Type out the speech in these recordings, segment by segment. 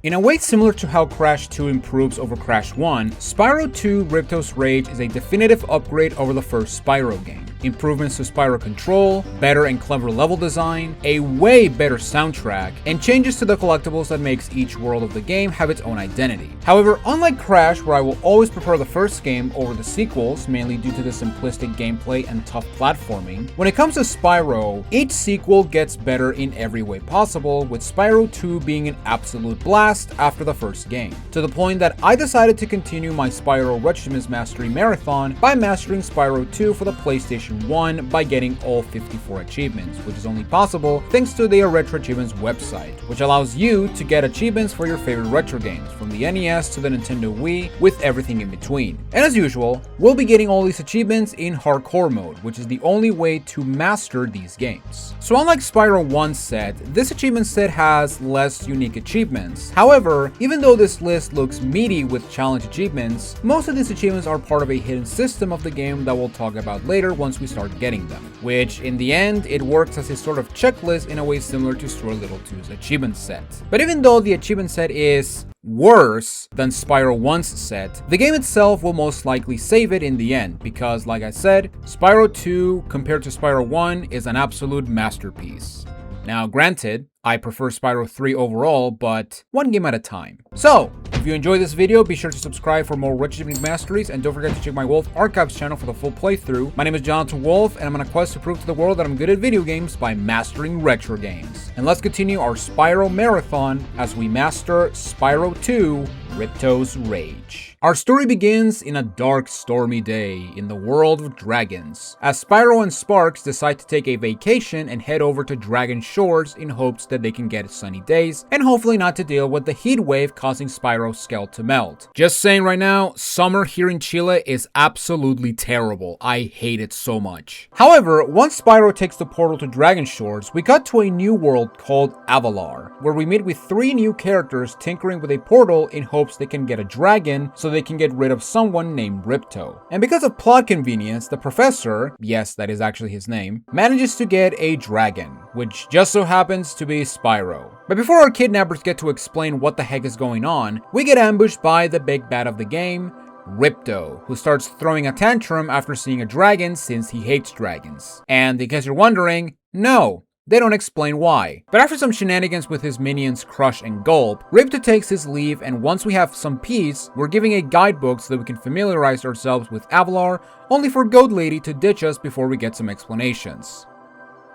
In a way similar to how Crash 2 improves over Crash 1, Spyro 2 Ripto's Rage is a definitive upgrade over the first Spyro game. Improvements to Spyro control, better and clever level design, a way better soundtrack, and changes to the collectibles that makes each world of the game have its own identity. However, unlike Crash, where I will always prefer the first game over the sequels, mainly due to the simplistic gameplay and tough platforming, when it comes to Spyro, each sequel gets better in every way possible, with Spyro 2 being an absolute blast after the first game, to the point that I decided to continue my Spyro RetroAchievements Mastery Marathon by mastering Spyro 2 for the PlayStation 1 by getting all 54 achievements, which is only possible thanks to their RetroAchievements website, which allows you to get achievements for your favorite retro games, from the NES to the Nintendo Wii, with everything in between. And as usual, we'll be getting all these achievements in hardcore mode, which is the only way to master these games. So unlike Spyro 1 set, this achievement set has less unique achievements. However, even though this list looks meaty with challenge achievements, most of these achievements are part of a hidden system of the game that we'll talk about later once we start getting them, which in the end, it works as a sort of checklist in a way similar to Stuart Little 2's achievement set. But even though the achievement set is worse than Spyro 1's set, the game itself will most likely save it in the end, because like I said, Spyro 2 compared to Spyro 1 is an absolute masterpiece. Now granted, I prefer Spyro 3 overall, but one game at a time. So, if you enjoyed this video, be sure to subscribe for more RetroAchievement masteries, and don't forget to check my Wolf Archives channel for the full playthrough. My name is Jonathan Wolf, and I'm on a quest to prove to the world that I'm good at video games by mastering retro games. And let's continue our Spyro Marathon as we master Spyro 2, Ripto's Rage. Our story begins in a dark, stormy day in the world of dragons, as Spyro and Sparks decide to take a vacation and head over to Dragon Shores in hopes that they can get sunny days, and hopefully not to deal with the heat wave causing Spyro's skull to melt. Just saying right now, summer here in Chile is absolutely terrible. I hate it so much. However, once Spyro takes the portal to Dragon Shores, we cut to a new world called Avalar, where we meet with 3 new characters tinkering with a portal in hopes they can get a dragon so they can get rid of someone named Ripto. And because of plot convenience, the professor, yes, that is actually his name, manages to get a dragon, which just so happens to be Spyro. But before our kidnappers get to explain what the heck is going on, we get ambushed by the big bad of the game, Ripto, who starts throwing a tantrum after seeing a dragon since he hates dragons. And in case you're wondering, no, they don't explain why. But after some shenanigans with his minions Crush and Gulp, Ripto takes his leave, and once we have some peace, we're giving a guidebook so that we can familiarize ourselves with Avalar, only for Goat Lady to ditch us before we get some explanations.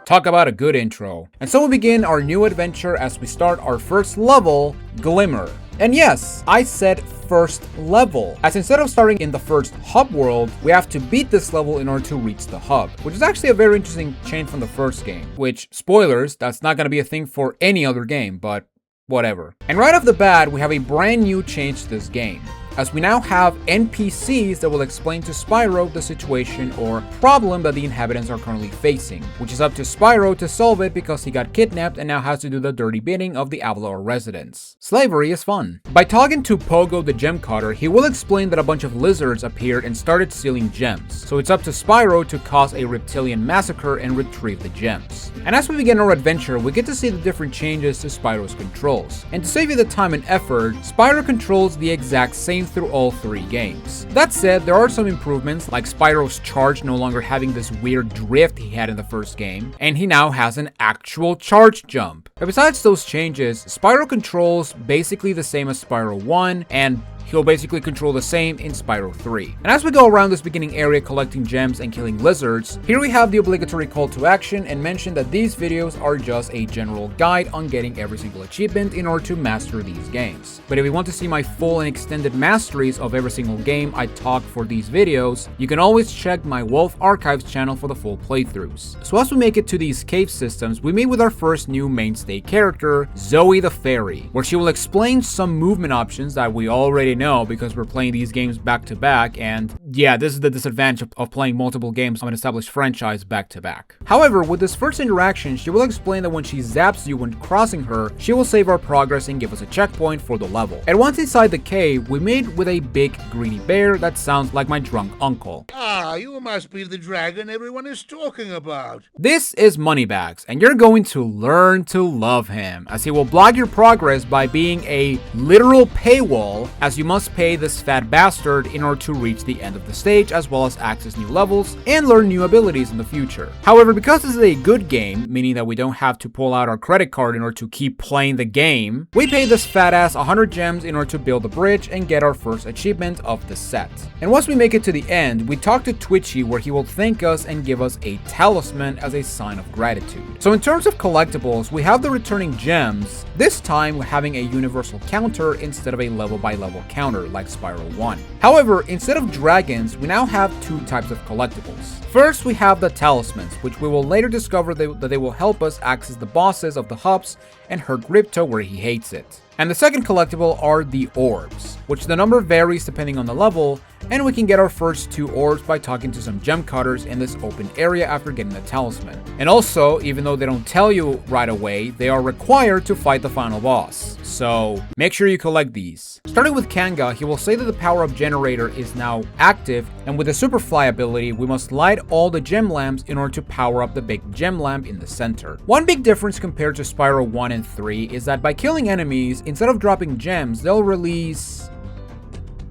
Talk about a good intro. And so we begin our new adventure as we start our first level, Glimmer. And yes, I said first level, as instead of starting in the first hub world, we have to beat this level in order to reach the hub, which is actually a very interesting change from the first game, which, spoilers, that's not going to be a thing for any other game, but whatever. And right off the bat, we have a brand new change to this game, as we now have NPCs that will explain to Spyro the situation or problem that the inhabitants are currently facing, which is up to Spyro to solve it because he got kidnapped and now has to do the dirty bidding of the Avalar residents. Slavery is fun. By talking to Pogo the gem cutter, he will explain that a bunch of lizards appeared and started stealing gems, so it's up to Spyro to cause a reptilian massacre and retrieve the gems. And as we begin our adventure, we get to see the different changes to Spyro's controls. And to save you the time and effort, Spyro controls the exact same through all 3 games. That said, there are some improvements, like Spyro's charge no longer having this weird drift he had in the first game, and he now has an actual charge jump. But besides those changes, Spyro controls basically the same as Spyro 1, and he'll basically control the same in Spyro 3. And as we go around this beginning area collecting gems and killing lizards, here we have the obligatory call to action and mention that these videos are just a general guide on getting every single achievement in order to master these games. But if you want to see my full and extended masteries of every single game I talk for these videos, you can always check my Wolf Archives channel for the full playthroughs. So as we make it to these cave systems, we meet with our first new mainstay character, Zoe the Fairy, where she will explain some movement options that we already know because we're playing these games back to back, and yeah, this is the disadvantage of playing multiple games of an established franchise back to back. However, with this first interaction, she will explain that when she zaps you when crossing her, she will save our progress and give us a checkpoint for the level. And once inside the cave, we meet with a big greedy bear that sounds like my drunk uncle. Ah, you must be the dragon everyone is talking about. This is Moneybags, and you're going to learn to love him, as he will block your progress by being a literal paywall, as you must pay this fat bastard in order to reach the end of the stage, as well as access new levels and learn new abilities in the future. However, because this is a good game, meaning that we don't have to pull out our credit card in order to keep playing the game, we pay this fat ass 100 gems in order to build the bridge and get our first achievement of the set. And once we make it to the end, we talk to Twitchy, where he will thank us and give us a talisman as a sign of gratitude. So in terms of collectibles, we have the returning gems, this time having a universal counter instead of a level by level counter like Spyro 1. However, instead of dragons, we now have two types of collectibles. First, we have the talismans, which we will later discover that they will help us access the bosses of the hubs and hurt Ripto where he hates it. And the second collectible are the orbs, which the number varies depending on the level, and we can get our first 2 orbs by talking to some gem cutters in this open area after getting the talisman. And also, even though they don't tell you right away, they are required to fight the final boss. So make sure you collect these. Starting with Kanga, he will say that the power-up generator is now active, and with the Superfly ability, we must light all the gem lamps in order to power up the big gem lamp in the center. One big difference compared to Spyro 1 and 3 is that by killing enemies, instead of dropping gems, they'll release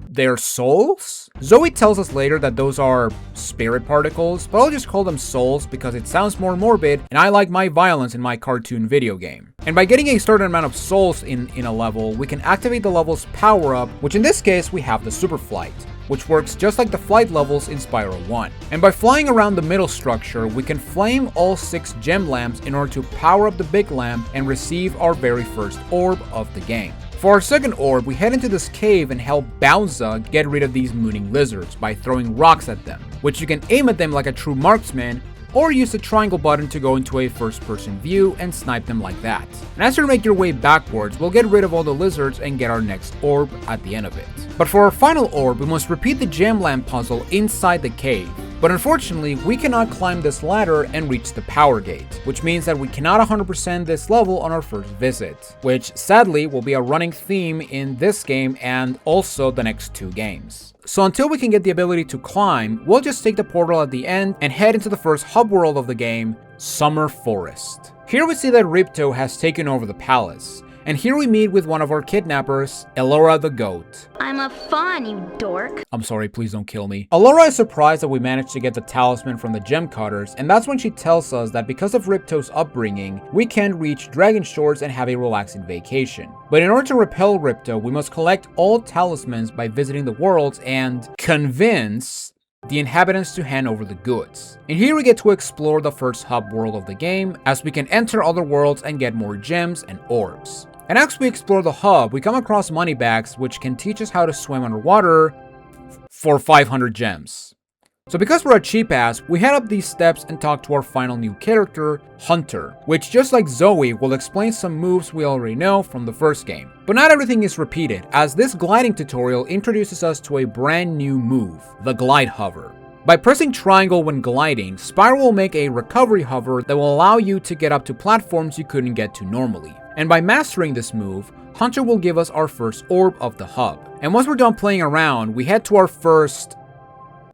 their souls? Zoe tells us later that those are spirit particles, but I'll just call them souls because it sounds more morbid and I like my violence in my cartoon video game. And by getting a certain amount of souls in a level, we can activate the level's power up, which in this case we have the Super Flight, which works just like the flight levels in Spyro 1. And by flying around the middle structure, we can flame all 6 gem lamps in order to power up the big lamp and receive our very first orb of the game. For our second orb, we head into this cave and help Bowser get rid of these mooning lizards by throwing rocks at them, which you can aim at them like a true marksman, or use the triangle button to go into a first-person view and snipe them like that. And as you make your way backwards, we'll get rid of all the lizards and get our next orb at the end of it. But for our final orb, we must repeat the gem lamp puzzle inside the cave. But unfortunately, we cannot climb this ladder and reach the power gate, which means that we cannot 100% this level on our first visit, which sadly will be a running theme in this game and also the next 2 games. So until we can get the ability to climb, we'll just take the portal at the end and head into the first hub world of the game, Summer Forest. Here we see that Ripto has taken over the palace, and here we meet with one of our kidnappers, Elora the goat. I'm a fawn, you dork. I'm sorry, please don't kill me. Elora is surprised that we managed to get the talisman from the gem cutters, and that's when she tells us that because of Ripto's upbringing, we can reach Dragon Shores and have a relaxing vacation. But in order to repel Ripto, we must collect all talismans by visiting the worlds and convince the inhabitants to hand over the goods. And here we get to explore the first hub world of the game, as we can enter other worlds and get more gems and orbs. And as we explore the hub, we come across Moneybags, which can teach us how to swim underwater for 500 gems. So because we're a cheap ass, we head up these steps and talk to our final new character, Hunter, which just like Zoe will explain some moves we already know from the first game. But not everything is repeated, as this gliding tutorial introduces us to a brand new move, the Glide Hover. By pressing triangle when gliding, Spyro will make a recovery hover that will allow you to get up to platforms you couldn't get to normally. And by mastering this move, Hunter will give us our first orb of the hub. And once we're done playing around, we head to our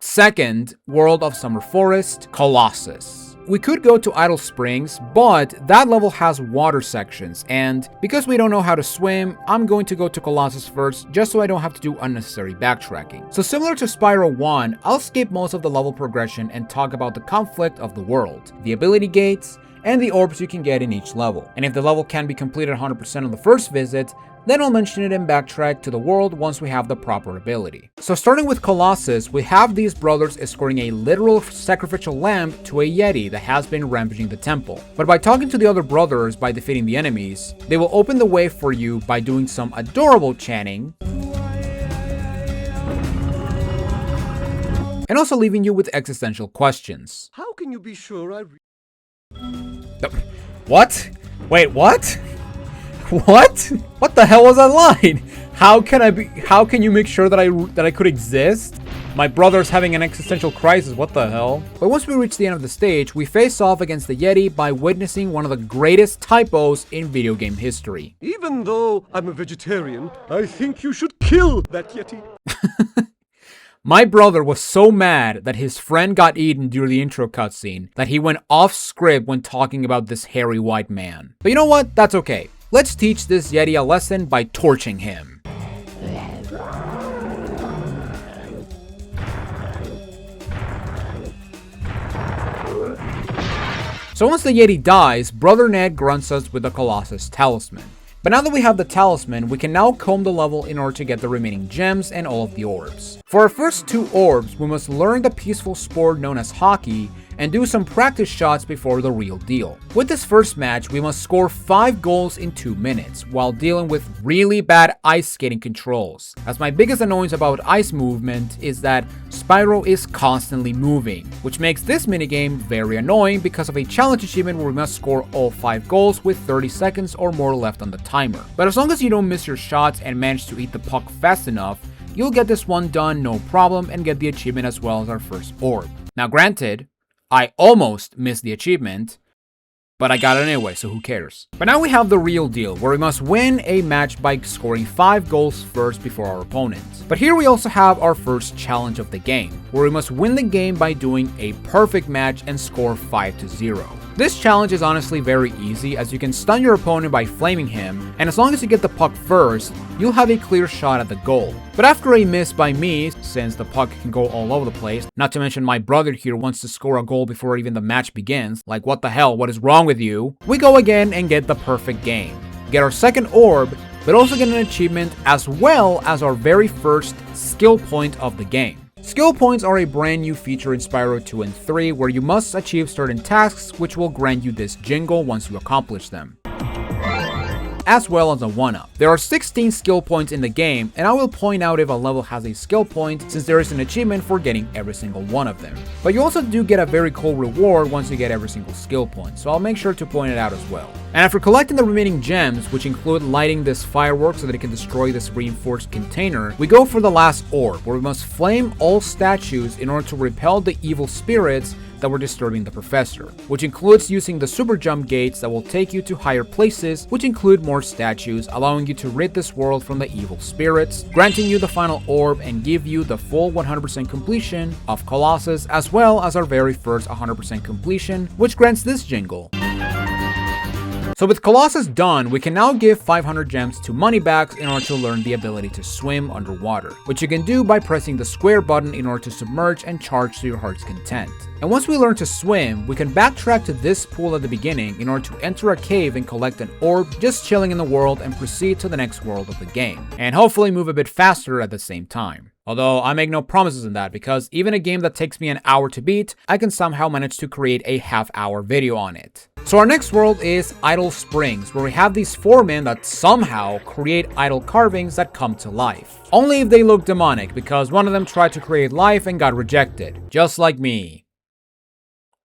second world of Summer Forest, Colossus. We could go to Idle Springs, but that level has water sections, and because we don't know how to swim, I'm going to go to Colossus first, just so I don't have to do unnecessary backtracking. So similar to Spyro 1, I'll skip most of the level progression and talk about the conflict of the world, the ability gates, and the orbs you can get in each level. And if the level can be completed 100% on the first visit, then I'll mention it and backtrack to the world once we have the proper ability. So starting with Colossus, we have these brothers escorting a literal sacrificial lamb to a Yeti that has been rampaging the temple. But by talking to the other brothers by defeating the enemies, they will open the way for you by doing some adorable chanting, and also leaving you with existential questions. How can you be sure What? Wait, what? What? What the hell was that line? How can you make sure that I could exist? My brother's having an existential crisis, what the hell? But once we reach the end of the stage, we face off against the Yeti by witnessing one of the greatest typos in video game history. Even though I'm a vegetarian, I think you should kill that Yeti. My brother was so mad that his friend got eaten during the intro cutscene that he went off script when talking about this hairy white man. But you know what? That's okay. Let's teach this Yeti a lesson by torching him. So once the Yeti dies, Brother Ned grunts us with the Colossus Talisman. But now that we have the talisman, we can now comb the level in order to get the remaining gems and all of the orbs. For our first 2 orbs, we must learn the peaceful sport known as hockey and do some practice shots before the real deal. With this first match, we must score 5 goals in 2 minutes while dealing with really bad ice skating controls, as my biggest annoyance about ice movement is that Spyro is constantly moving, which makes this minigame very annoying because of a challenge achievement where we must score all 5 goals with 30 seconds or more left on the timer. But as long as you don't miss your shots and manage to eat the puck fast enough, you'll get this one done no problem and get the achievement as well as our first orb. Now granted, I almost missed the achievement, but I got it anyway, so who cares? But now we have the real deal, where we must win a match by scoring 5 goals first before our opponent. But here we also have our first challenge of the game, where we must win the game by doing a perfect match and score 5-0. This challenge is honestly very easy, as you can stun your opponent by flaming him, and as long as you get the puck first, you'll have a clear shot at the goal. But after a miss by me, since the puck can go all over the place, not to mention my brother here wants to score a goal before even the match begins, like what the hell, what is wrong with you? We go again and get the perfect game. Get our second orb, but also get an achievement as well as our very first skill point of the game. Skill points are a brand new feature in Spyro 2 and 3 where you must achieve certain tasks which will grant you this jingle once you accomplish them, as well as a 1-up. There are 16 skill points in the game, and I will point out if a level has a skill point since there is an achievement for getting every single one of them. But you also do get a very cool reward once you get every single skill point, so I'll make sure to point it out as well. And after collecting the remaining gems, which include lighting this firework so that it can destroy this reinforced container, we go for the last orb, where we must flame all statues in order to repel the evil spirits that were disturbing the professor, which includes using the super jump gates that will take you to higher places, which include more statues, allowing you to rid this world from the evil spirits, granting you the final orb and give you the full 100% completion of Colossus, as well as our very first 100% completion, which grants this jingle. So with Colossus done, we can now give 500 gems to Moneybags in order to learn the ability to swim underwater, which you can do by pressing the square button in order to submerge and charge to your heart's content. And once we learn to swim, we can backtrack to this pool at the beginning in order to enter a cave and collect an orb just chilling in the world and proceed to the next world of the game, and hopefully move a bit faster at the same time. Although I make no promises in that, because even a game that takes me an hour to beat, I can somehow manage to create a half-hour video on it. So our next world is Idol Springs, where we have these 4 men that somehow create idol carvings that come to life. Only if they look demonic, because one of them tried to create life and got rejected, just like me.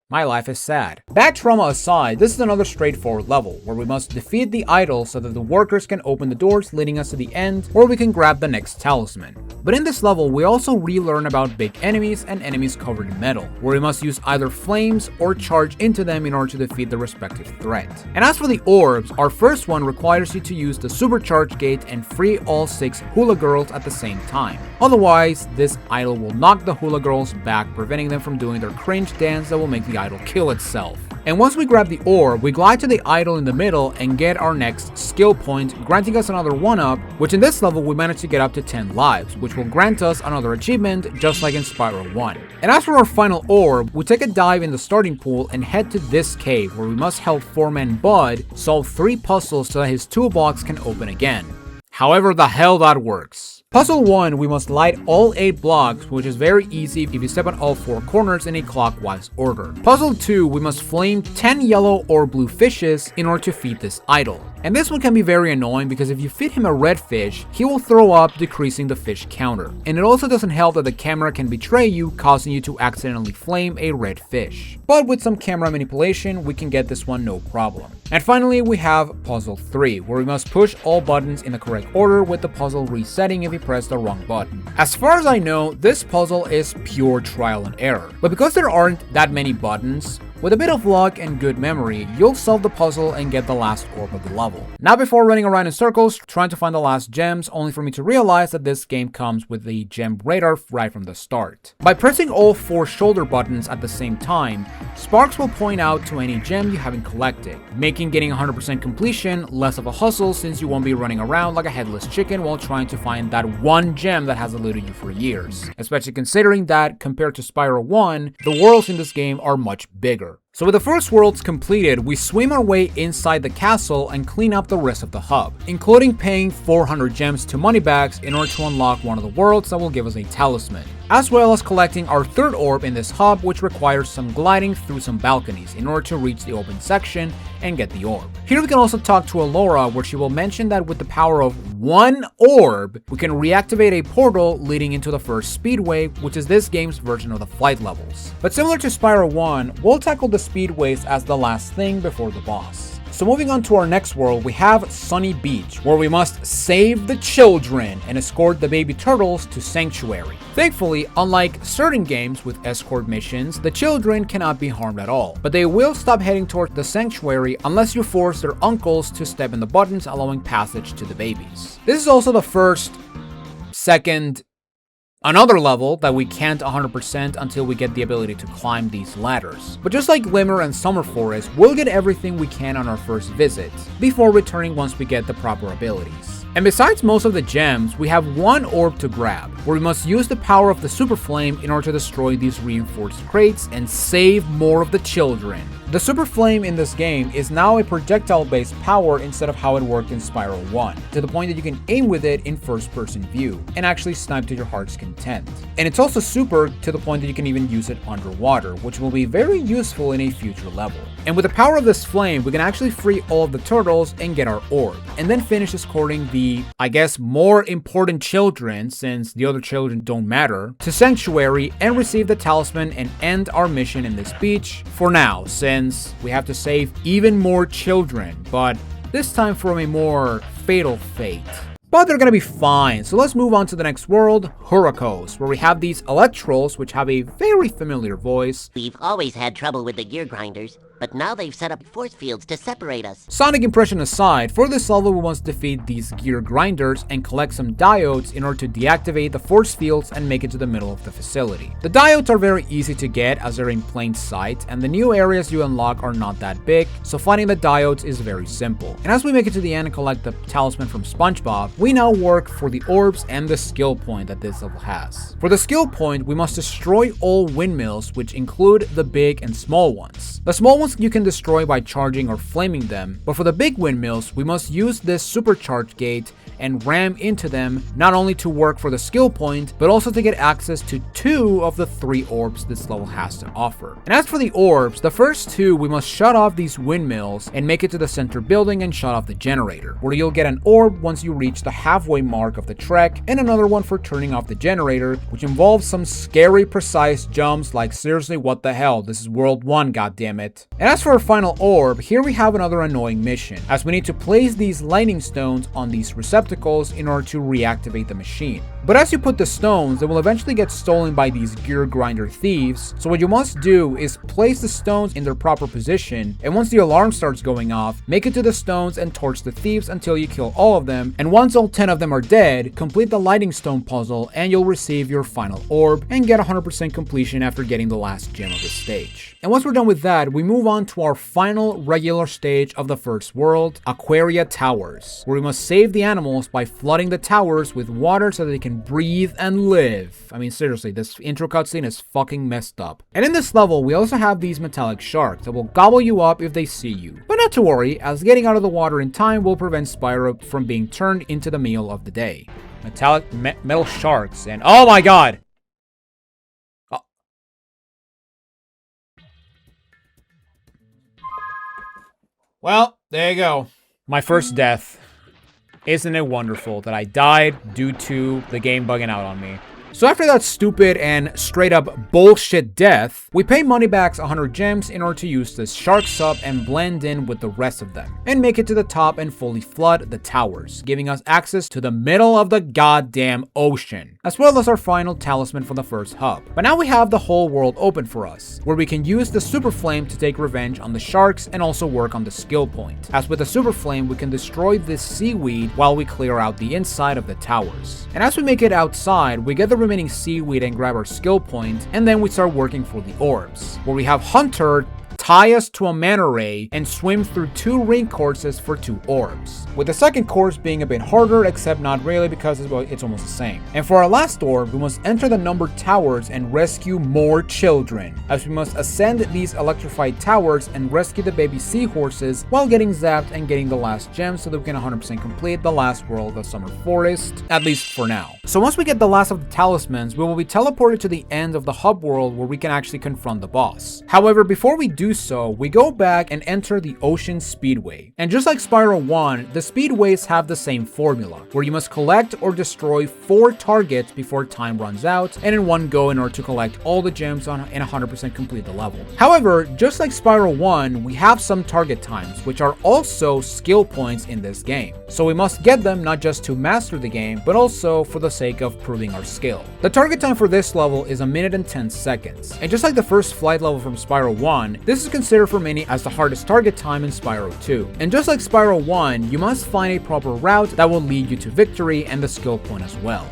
My life is sad. Bad trauma aside, this is another straightforward level, where we must defeat the idol so that the workers can open the doors leading us to the end, where we can grab the next talisman. But in this level, we also relearn about big enemies and enemies covered in metal, where we must use either flames or charge into them in order to defeat the respective threat. And as for the orbs, our first one requires you to use the supercharge gate and free all 6 hula girls at the same time. Otherwise, this idol will knock the hula girls back, preventing them from doing their cringe dance that will make the idol kill itself. And once we grab the orb, we glide to the idol in the middle and get our next skill point, granting us another 1-up, which in this level we managed to get up to 10 lives, which will grant us another achievement just like in Spyro 1. And as for our final orb, we take a dive in the starting pool and head to this cave where we must help 4-man Bud solve 3 puzzles so that his toolbox can open again. However the hell that works. Puzzle 1, we must light all 8 blocks, which is very easy if you step on all 4 corners in a clockwise order. Puzzle 2, we must flame 10 yellow or blue fishes in order to feed this idol. And this one can be very annoying because if you feed him a red fish, he will throw up, decreasing the fish counter. And it also doesn't help that the camera can betray you, causing you to accidentally flame a red fish. But with some camera manipulation, we can get this one no problem. And finally, we have Puzzle 3, where we must push all buttons in the correct order with the puzzle resetting if you press the wrong button. As far as I know, this puzzle is pure trial and error. But because there aren't that many buttons, with a bit of luck and good memory, you'll solve the puzzle and get the last orb of the level. Now before running around in circles trying to find the last gems, only for me to realize that this game comes with the gem radar right from the start. By pressing all 4 shoulder buttons at the same time, sparks will point out to any gem you haven't collected, making getting 100% completion less of a hustle since you won't be running around like a headless chicken while trying to find that one gem that has eluded you for years. Especially considering that, compared to Spyro 1, the worlds in this game are much bigger. So with the first worlds completed, we swim our way inside the castle and clean up the rest of the hub, including paying 400 gems to moneybags in order to unlock one of the worlds that will give us a talisman, as well as collecting our third orb in this hub, which requires some gliding through some balconies in order to reach the open section and get the orb. Here we can also talk to Alora, where she will mention that with the power of 1 orb, we can reactivate a portal leading into the first speedway, which is this game's version of the flight levels. But similar to Spyro 1, we'll tackle the speedways as the last thing before the boss. So moving on to our next world, we have Sunny Beach, where we must save the children and escort the baby turtles to Sanctuary. Thankfully, unlike certain games with escort missions, the children cannot be harmed at all, but they will stop heading toward the Sanctuary unless you force their uncles to step in the buttons allowing passage to the babies. This is also the first, second, another level that we can't 100% until we get the ability to climb these ladders. But just like Glimmer and Summer Forest, we'll get everything we can on our first visit, before returning once we get the proper abilities. And besides most of the gems, we have 1 orb to grab, where we must use the power of the Super Flame in order to destroy these reinforced crates and save more of the children. The Super Flame in this game is now a projectile-based power instead of how it worked in Spyro 1, to the point that you can aim with it in first-person view, and actually snipe to your heart's content. And it's also super to the point that you can even use it underwater, which will be very useful in a future level. And with the power of this flame, we can actually free all of the turtles and get our orb, and then finish escorting the, I guess, more important children, since the other children don't matter, to Sanctuary and receive the talisman and end our mission in this beach for now, since we have to save even more children, but this time from a more fatal fate. But they're gonna be fine, so let's move on to the next world, Hurricos, where we have these Electros, which have a very familiar voice. We've always had trouble with the gear grinders, but now they've set up force fields to separate us. Sonic impression aside, for this level we must defeat these gear grinders and collect some diodes in order to deactivate the force fields and make it to the middle of the facility. The diodes are very easy to get as they're in plain sight, and the new areas you unlock are not that big, so finding the diodes is very simple. And as we make it to the end and collect the talisman from SpongeBob, we now work for the orbs and the skill point that this level has. For the skill point, we must destroy all windmills, which include the big and small ones. The small ones you can destroy by charging or flaming them, but for the big windmills, we must use this supercharge gate and ram into them, not only to work for the skill point, but also to get access to 2 of the 3 orbs this level has to offer. And as for the orbs, the first 2, we must shut off these windmills and make it to the center building and shut off the generator, where you'll get an orb once you reach the halfway mark of the trek, and another one for turning off the generator, which involves some scary precise jumps like seriously what the hell, this is World 1, goddammit. And as for our final orb, here we have another annoying mission, as we need to place these lightning stones on these receptacles in order to reactivate the machine. But as you put the stones, they will eventually get stolen by these gear grinder thieves, so what you must do is place the stones in their proper position, and once the alarm starts going off, make it to the stones and torch the thieves until you kill all of them, and once all 10 of them are dead, complete the lightning stone puzzle and you'll receive your final orb and get 100% completion after getting the last gem of this stage. And once we're done with that, we move on to our final regular stage of the first world, Aquaria Towers, where we must save the animals by flooding the towers with water so that they can breathe and live. I mean, seriously, this intro cutscene is fucking messed up. And in this level, we also have these metallic sharks that will gobble you up if they see you. But not to worry, as getting out of the water in time will prevent Spyro from being turned into the meal of the day. metal sharks, and oh my god! Oh. Well, there you go. My first death. Isn't it wonderful that I died due to the game bugging out on me? So after that stupid and straight up bullshit death, we pay Moneybags 100 gems in order to use this shark sub and blend in with the rest of them, and make it to the top and fully flood the towers, giving us access to the middle of the goddamn ocean, as well as our final talisman for the first hub. But now we have the whole world open for us, where we can use the super flame to take revenge on the sharks and also work on the skill point. As with the super flame, we can destroy this seaweed while we clear out the inside of the towers. And as we make it outside, we get the remaining seaweed and grab our skill point, and then we start working for the orbs, where we have Hunter tie us to a manta ray and swim through 2 ring courses for 2 orbs, with the second course being a bit harder, except not really because it's almost the same. And for our last orb, we must enter the numbered towers and rescue more children, as we must ascend these electrified towers and rescue the baby seahorses while getting zapped and getting the last gem so that we can 100% complete the last world of Summer Forest, at least for now. So once we get the last of the talismans, we will be teleported to the end of the hub world where we can actually confront the boss. However, before we do so, we go back and enter the Ocean Speedway. And just like Spyro 1, the speedways have the same formula, where you must collect or destroy 4 targets before time runs out, and in one go in order to collect all the gems and 100% complete the level. However, just like Spyro 1, we have some target times, which are also skill points in this game. So we must get them not just to master the game, but also for the sake of proving our skill. The target time for this level is 1 minute and 10 seconds. And just like the first flight level from Spyro 1, this is considered for many as the hardest target time in Spyro 2. And just like Spyro 1, you must find a proper route that will lead you to victory and the skill point as well.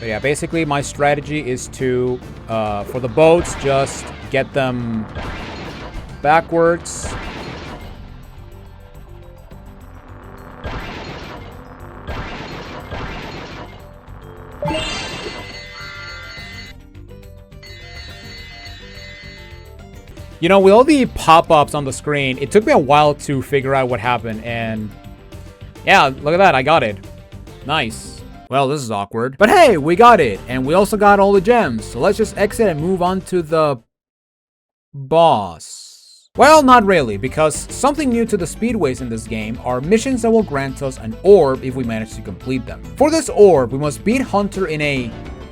But yeah, basically my strategy is to, for the boats, just get them backwards. You know, with all the pop-ups on the screen, it took me a while to figure out what happened, and yeah, look at that, I got it. Nice. Well, this is awkward. But hey, we got it, and we also got all the gems, so let's just exit and move on to the boss. Well, not really, because something new to the speedways in this game are missions that will grant us an orb if we manage to complete them. For this orb, we must beat Hunter in a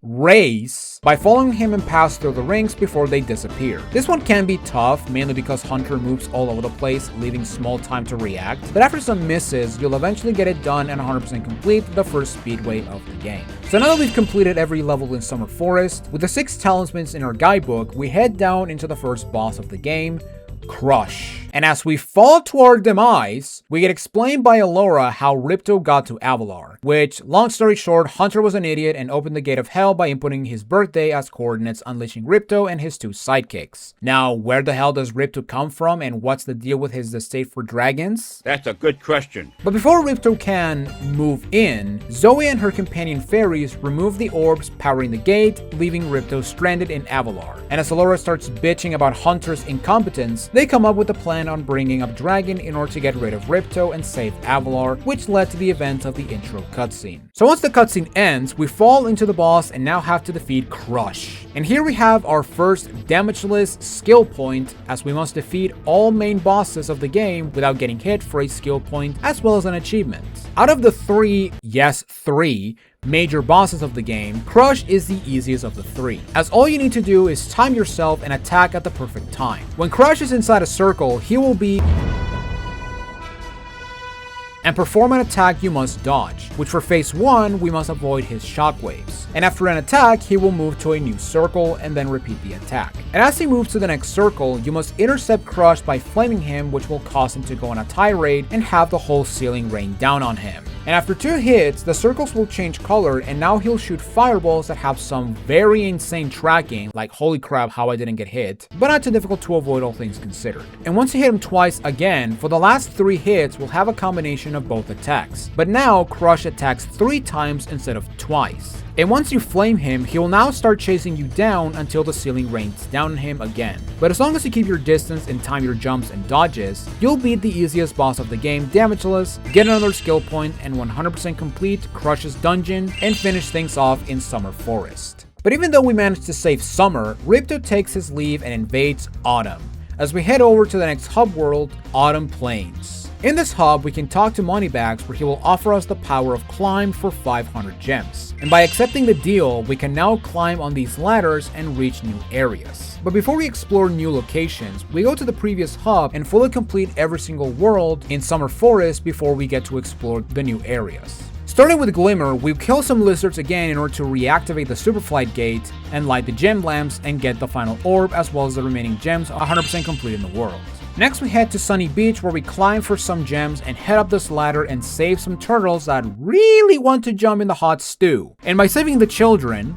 race by following him and pass through the rings before they disappear. This one can be tough, mainly because Hunter moves all over the place, leaving small time to react, but after some misses, you'll eventually get it done and 100% complete the first speedway of the game. So now that we've completed every level in Summer Forest, with the 6 talismans in our guidebook, we head down into the first boss of the game, Crush. And as we fall to our demise, we get explained by Elora how Ripto got to Avalar, which, long story short, Hunter was an idiot and opened the gate of hell by inputting his birthday as coordinates, unleashing Ripto and his 2 sidekicks. Now, where the hell does Ripto come from, and what's the deal with his estate for dragons? That's a good question. But before Ripto can move in, Zoe and her companion fairies remove the orbs powering the gate, leaving Ripto stranded in Avalar. And as Elora starts bitching about Hunter's incompetence, they come up with a plan on bringing up Dragon in order to get rid of Ripto and save Avalar, which led to the events of the intro cutscene. So once the cutscene ends, we fall into the boss and now have to defeat Crush. And here we have our first damageless skill point, as we must defeat all main bosses of the game without getting hit for a skill point as well as an achievement. Out of the 3, yes 3, major bosses of the game, Crush is the easiest of the 3, as all you need to do is time yourself and attack at the perfect time. When Crush is inside a circle, he will be and perform an attack you must dodge, which for phase 1, we must avoid his shockwaves. And after an attack, he will move to a new circle and then repeat the attack. And as he moves to the next circle, you must intercept Crush by flaming him, which will cause him to go on a tirade and have the whole ceiling rain down on him. And after 2 hits, the circles will change color and now he'll shoot fireballs that have some very insane tracking, like holy crap how I didn't get hit, but not too difficult to avoid all things considered. And once you hit him twice again, for the last 3 hits we'll have a combination of both attacks. But now Crush attacks 3 times instead of twice. And once you flame him, he will now start chasing you down until the ceiling rains down on him again. But as long as you keep your distance and time your jumps and dodges, you'll beat the easiest boss of the game damageless, get another skill point, and 100% complete Crush's dungeon and finish things off in Summer Forest. But even though we managed to save Summer, Ripto takes his leave and invades Autumn, as we head over to the next hub world, Autumn Plains. In this hub, we can talk to Moneybags where he will offer us the power of climb for 500 gems. And by accepting the deal, we can now climb on these ladders and reach new areas. But before we explore new locations, we go to the previous hub and fully complete every single world in Summer Forest before we get to explore the new areas. Starting with Glimmer, we kill some lizards again in order to reactivate the Superflight Gate and light the gem lamps and get the final orb as well as the remaining gems 100% complete in the world. Next we head to Sunny Beach where we climb for some gems and head up this ladder and save some turtles that really want to jump in the hot stew. And by saving the children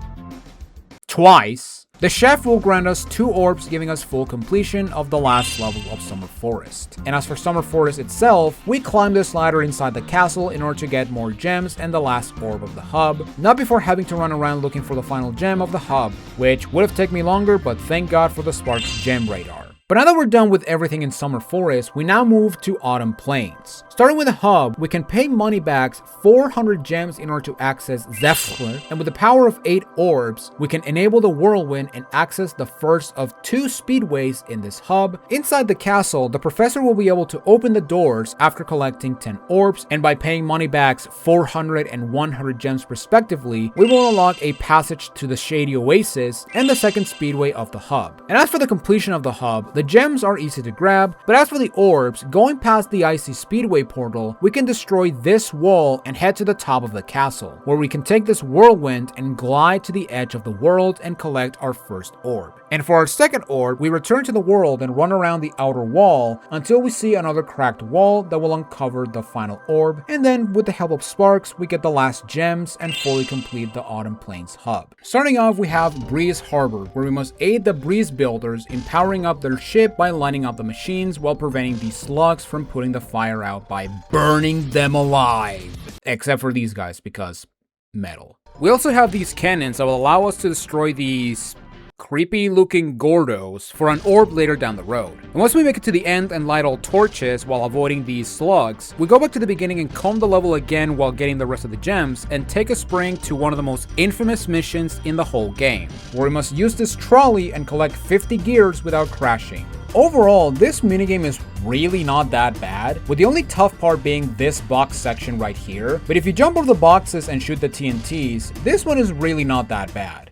twice, the chef will grant us 2 orbs, giving us full completion of the last level of Summer Forest. And as for Summer Forest itself, we climb this ladder inside the castle in order to get more gems and the last orb of the hub, not before having to run around looking for the final gem of the hub, which would have taken me longer, but thank God for the Sparks gem radar. But now that we're done with everything in Summer Forest, we now move to Autumn Plains. Starting with the hub, we can pay Moneybags 400 gems in order to access Zephyr, and with the power of 8 orbs, we can enable the Whirlwind and access the first of 2 speedways in this hub. Inside the castle, the professor will be able to open the doors after collecting 10 orbs, and by paying Moneybags 400 and 100 gems respectively, we will unlock a passage to the Shady Oasis and the second speedway of the hub. And as for the completion of the hub, the gems are easy to grab, but as for the orbs, going past the Icy Speedway portal, we can destroy this wall and head to the top of the castle, where we can take this whirlwind and glide to the edge of the world and collect our first orb. And for our second orb, we return to the world and run around the outer wall until we see another cracked wall that will uncover the final orb, and then with the help of Sparks, we get the last gems and fully complete the Autumn Plains hub. Starting off, we have Breeze Harbor, where we must aid the Breeze Builders in powering up their ship by lighting up the machines while preventing these slugs from putting the fire out by burning them alive. Except for these guys, because metal. We also have these cannons that will allow us to destroy these creepy looking Gordos for an orb later down the road. And once we make it to the end and light all torches while avoiding these slugs, we go back to the beginning and comb the level again while getting the rest of the gems and take a spring to one of the most infamous missions in the whole game, where we must use this trolley and collect 50 gears without crashing. Overall, this minigame is really not that bad, with the only tough part being this box section right here, but if you jump over the boxes and shoot the TNTs, this one is really not that bad.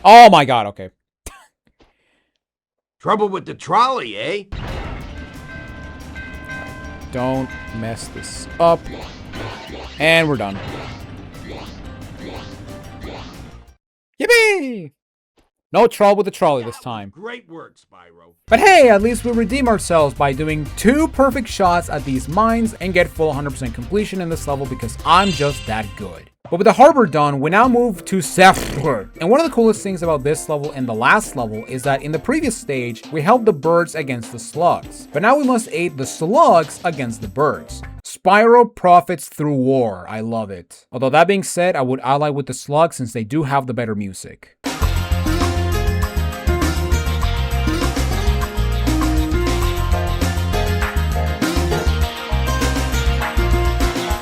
Oh my god, okay. Trouble with the trolley, eh? Don't mess this up. And we're done. Yippee! No trouble with the trolley this time. Great work, Spyro. But hey, at least we redeem ourselves by doing 2 perfect shots at these mines and get full 100% completion in this level because I'm just that good. But with the harbor done, we now move to Zephyr. And one of the coolest things about this level and the last level is that in the previous stage, we helped the birds against the slugs. But now we must aid the slugs against the birds. Spyro profits through war. I love it. Although that being said, I would ally with the slugs since they do have the better music.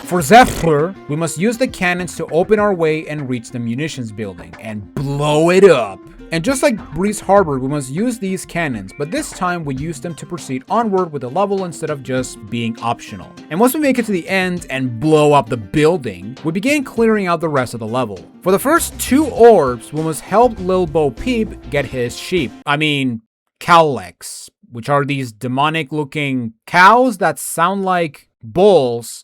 For Zephyr, we must use the cannons to open our way and reach the munitions building and blow it up. And just like Breeze Harbor, we must use these cannons, but this time we use them to proceed onward with the level instead of just being optional. And once we make it to the end and blow up the building, we begin clearing out the rest of the level. For the first 2 orbs, we must help Lil Bo Peep get his sheep. Cowlex, which are these demonic looking cows that sound like bulls,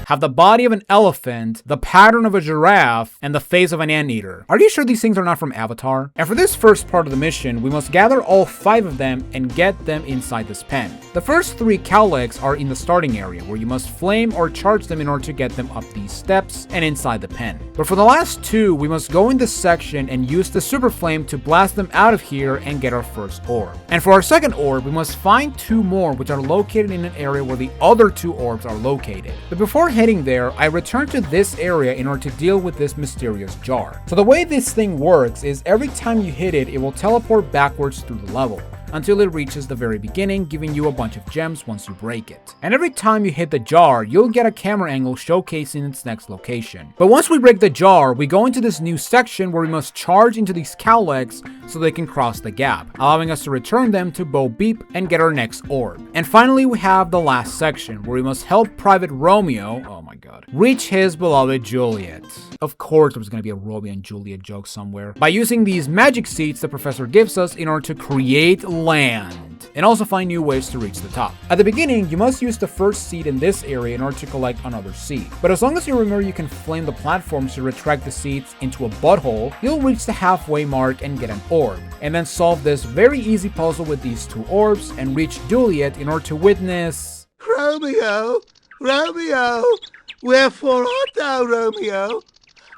have the body of an elephant, the pattern of a giraffe, and the face of an anteater. Are you sure these things are not from Avatar? And for this first part of the mission, we must gather all 5 of them and get them inside this pen. The first 3 cowlicks are in the starting area, where you must flame or charge them in order to get them up these steps and inside the pen. But for the last 2, we must go in this section and use the super flame to blast them out of here and get our first orb. And for our second orb, we must find 2 more which are located in an area where the other 2 orbs are located. But before heading there, I return to this area in order to deal with this mysterious jar. So the way this thing works is every time you hit it, it will teleport backwards through the level until it reaches the very beginning, giving you a bunch of gems once you break it. And every time you hit the jar, you'll get a camera angle showcasing its next location. But once we break the jar, we go into this new section where we must charge into these cowlicks so they can cross the gap, allowing us to return them to Bo Beep and get our next orb. And finally, we have the last section where we must help Private Romeo, oh my god, reach his beloved Juliet. Of course there was going to be a Romeo and Juliet joke somewhere. By using these magic seeds the professor gives us in order to create land and also find new ways to reach the top. At the beginning, you must use the first seed in this area in order to collect another seed. But as long as you remember you can flame the platforms to retract the seeds into a butthole, you'll reach the halfway mark and get an orb, and then solve this very easy puzzle with these 2 orbs and reach Juliet in order to witness... Romeo, Romeo, wherefore art thou, Romeo?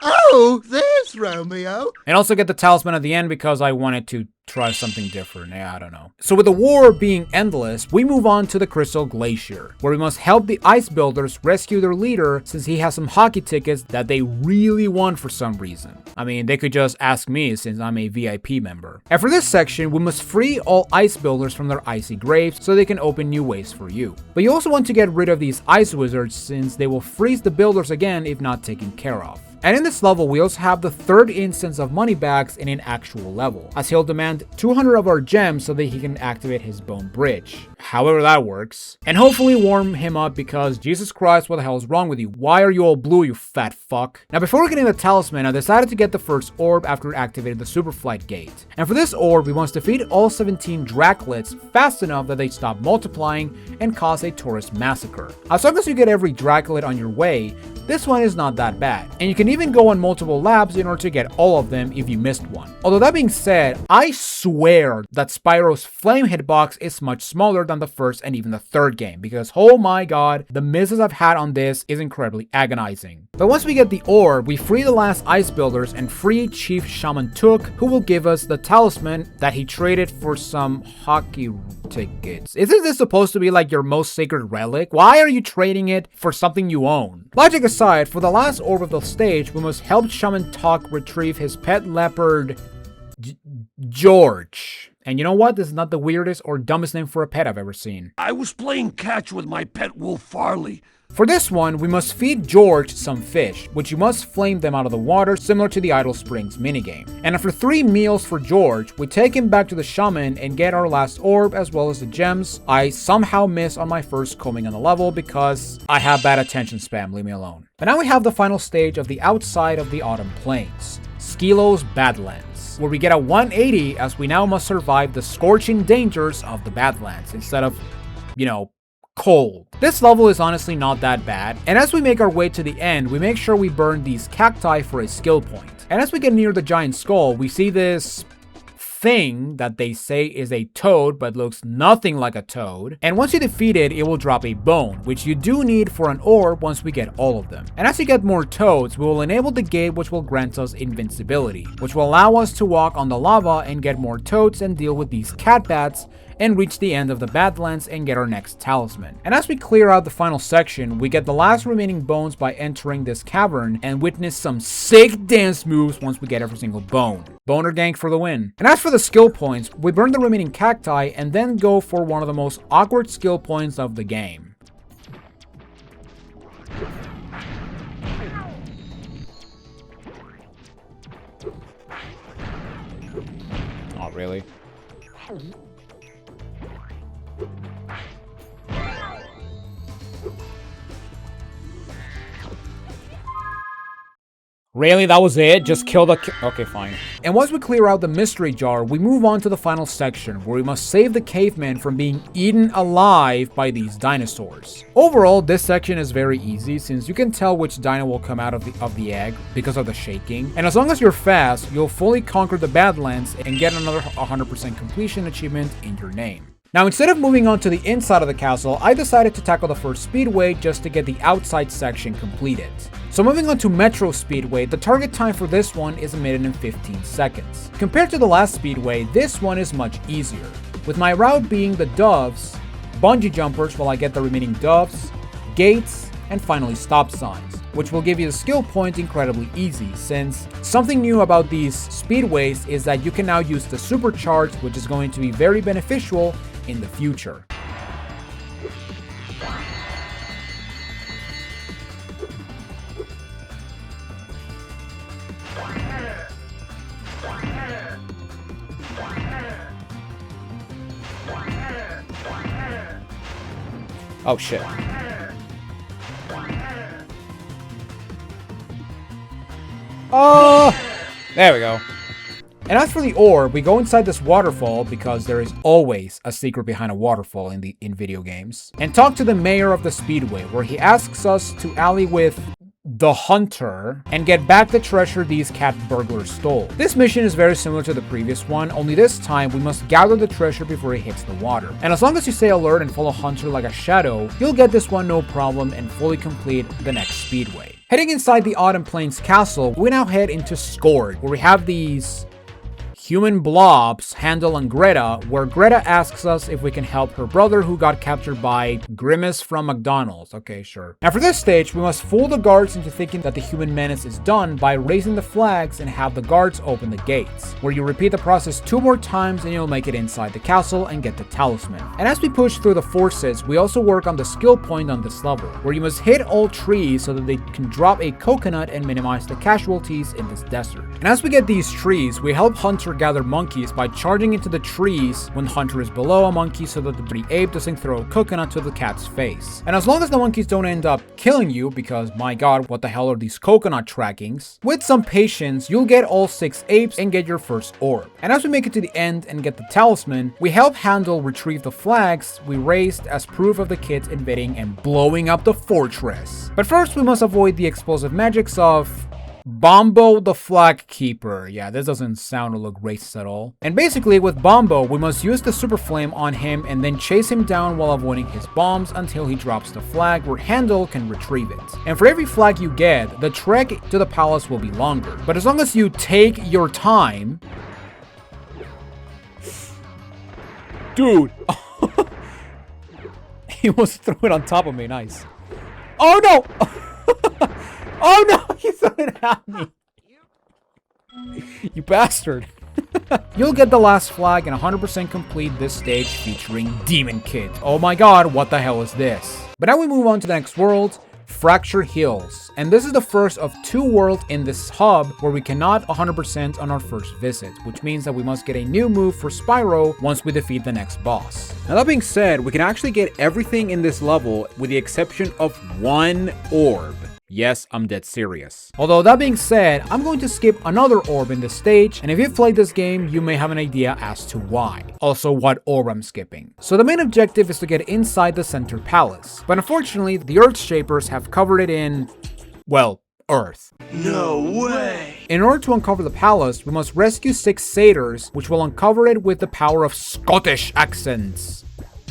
Oh, there's Romeo. And also get the talisman at the end because I wanted to try something different. Yeah, I don't know. So with the war being endless, we move on to the Crystal Glacier, where we must help the ice builders rescue their leader since he has some hockey tickets that they really want for some reason. I mean, they could just ask me since I'm a VIP member. And for this section, we must free all ice builders from their icy graves so they can open new ways for you. But you also want to get rid of these ice wizards since they will freeze the builders again if not taken care of. And in this level, we also have the 3rd instance of moneybags in an actual level, as he'll demand 200 of our gems so that he can activate his bone bridge. However that works. And hopefully warm him up because Jesus Christ, what the hell is wrong with you? Why are you all blue, you fat fuck? Now before getting the talisman, I decided to get the first orb after activating the super flight gate. And for this orb, we must defeat all 17 Draclets fast enough that they stop multiplying and cause a tourist massacre. As long as you get every Draclet on your way, this one is not that bad, and you can even go on multiple laps in order to get all of them if you missed one. Although that being said, I swear that Spyro's flame hitbox is much smaller than the first and even the 3rd game, because oh my god, the misses I've had on this is incredibly agonizing. But once we get the orb, we free the last ice builders and free Chief Shaman Took, who will give us the talisman that he traded for some hockey tickets. Isn't this supposed to be like your most sacred relic? Why are you trading it for something you own? Logic aside, for the last orb of the stage, we must help Shaman Talk retrieve his pet leopard, George. And you know what? This is not the weirdest or dumbest name for a pet I've ever seen. I was playing catch with my pet wolf Farley. For this one, we must feed George some fish, which you must flame them out of the water, similar to the Idle Springs minigame. And after 3 meals for George, we take him back to the shaman and get our last orb as well as the gems I somehow missed on my first combing on the level because I have bad attention span, leave me alone. But now we have the final stage of the outside of the Autumn Plains, Skilo's Badlands, where we get a 180 as we now must survive the scorching dangers of the Badlands instead of, you know, cold. This level is honestly not that bad, and as we make our way to the end, we make sure we burn these cacti for a skill point. And as we get near the giant skull, we see this thing that they say is a toad but looks nothing like a toad, and once you defeat it, it will drop a bone, which you do need for an orb once we get all of them. And as you get more toads, we will enable the gate which will grant us invincibility, which will allow us to walk on the lava and get more toads and deal with these cat bats and reach the end of the Badlands and get our next talisman. And as we clear out the final section, we get the last remaining bones by entering this cavern and witness some sick dance moves once we get every single bone. Boner gank for the win. And as for the skill points, we burn the remaining cacti and then go for one of the most awkward skill points of the game. Oh, really? Really? That was it? Just kill the okay, fine. And once we clear out the mystery jar, we move on to the final section where we must save the caveman from being eaten alive by these dinosaurs. Overall, this section is very easy since you can tell which dino will come out of the egg because of the shaking. And as long as you're fast, you'll fully conquer the Badlands and get another 100% completion achievement in your name. Now, instead of moving on to the inside of the castle, I decided to tackle the first speedway just to get the outside section completed. So moving on to Metro Speedway, the target time for this one is 1 minute and 15 seconds. Compared to the last speedway, this one is much easier, with my route being the doves, bungee jumpers while I get the remaining doves, gates, and finally stop signs, which will give you the skill point incredibly easy, since something new about these speedways is that you can now use the supercharge, which is going to be very beneficial in the future. Oh shit. Oh! There we go. And as for the orb, we go inside this waterfall because there is always a secret behind a waterfall in video games. And talk to the mayor of the speedway, where he asks us to ally with the hunter and get back the treasure these cat burglars stole. This mission is very similar to the previous one, only this time we must gather the treasure before it hits the water. And as long as you stay alert and follow Hunter like a shadow, you'll get this one no problem and fully complete the next speedway. Heading inside the Autumn Plains castle, we now head into Scored, where we have these human blobs, Handel and Greta, where Greta asks us if we can help her brother who got captured by Grimace from McDonald's. Okay, sure. Now for this stage, we must fool the guards into thinking that the human menace is done by raising the flags and have the guards open the gates, where you repeat the process 2 more times and you'll make it inside the castle and get the talisman. And as we push through the forces, we also work on the skill point on this level, where you must hit all trees so that they can drop a coconut and minimize the casualties in this desert. And as we get these trees, we help Hunter gather monkeys by charging into the trees when Hunter is below a monkey so that the ape doesn't throw a coconut to the cat's face. And as long as the monkeys don't end up killing you, because my god, what the hell are these coconut trackings, with some patience, you'll get all 6 apes and get your first orb. And as we make it to the end and get the talisman, we help Handel retrieve the flags we raised as proof of the kids invading and blowing up the fortress. But first, we must avoid the explosive magics of Bombo the Flag Keeper. Yeah, this doesn't sound or look racist at all. And basically, with Bombo, we must use the Super Flame on him and then chase him down while avoiding his bombs until he drops the flag where Handel can retrieve it. And for every flag you get, the trek to the palace will be longer. But as long as you take your time... Dude! He almost threw it on top of me, nice. Oh no! Oh no, he's throwing it at me. You bastard. You'll get the last flag and 100% complete this stage featuring Demon Kid. Oh my god, what the hell is this? But now we move on to the next world, Fracture Hills. And this is the first of 2 worlds in this hub where we cannot 100% on our first visit, which means that we must get a new move for Spyro once we defeat the next boss. Now that being said, we can actually get everything in this level with the exception of 1 orb. Yes, I'm dead serious. Although that being said, I'm going to skip another orb in this stage, and if you've played this game, you may have an idea as to why. Also, what orb I'm skipping. So the main objective is to get inside the center palace, but unfortunately, the Earth Shapers have covered it in, well, Earth. No way! In order to uncover the palace, we must rescue 6 satyrs, which will uncover it with the power of Scottish accents.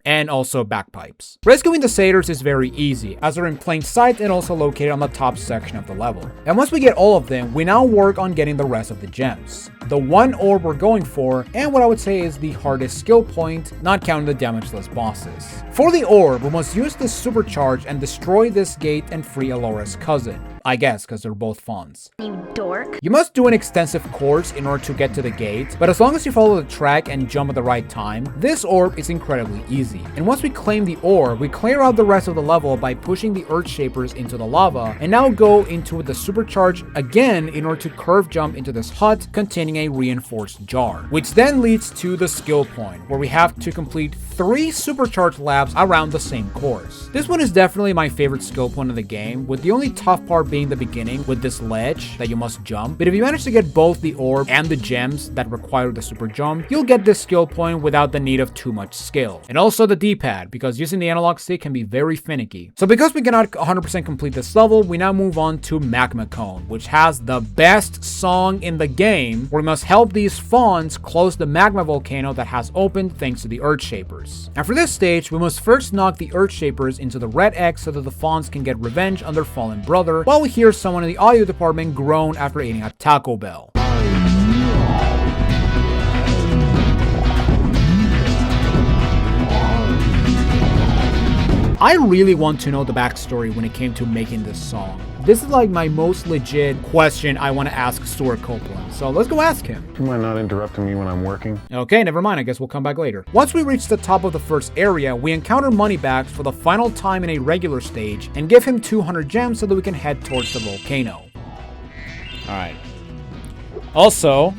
And also bagpipes. Rescuing the satyrs is very easy, as they're in plain sight and also located on the top section of the level. And once we get all of them, we now work on getting the rest of the gems. The 1 orb we're going for, and what I would say is the hardest skill point, not counting the damageless bosses. For the orb, we must use the supercharge and destroy this gate and free Alora's cousin. I guess, because they're both fawns. You dork. You must do an extensive course in order to get to the gate, but as long as you follow the track and jump at the right time, this orb is incredibly easy. And once we claim the orb, we clear out the rest of the level by pushing the Earth Shapers into the lava, and now go into the supercharge again in order to curve jump into this hut containing a reinforced jar, which then leads to the skill point, where we have to complete 3 supercharge labs around the same course. This one is definitely my favorite skill point of the game, with the only tough part being the beginning with this ledge that you must jump. But if you manage to get both the orb and the gems that require the super jump, you'll get this skill point without the need of too much skill. And also the D-pad, because using the analog stick can be very finicky. So because we cannot 100% complete this level, we now move on to Magma Cone, which has the best song in the game, where we must help these fawns close the magma volcano that has opened thanks to the Earthshapers. And for this stage, we must first knock the Earthshapers into the red X so that the fawns can get revenge on their fallen brother, while we hear someone in the audio department groan after eating a Taco Bell. I really want to know the backstory when it came to making this song. This is like my most legit question I want to ask Stuart Copeland, so let's go ask him. You mind not interrupting me when I'm working? Okay, never mind, I guess we'll come back later. Once we reach the top of the first area, we encounter Moneybags for the final time in a regular stage and give him 200 gems so that we can head towards the volcano. Alright. Also,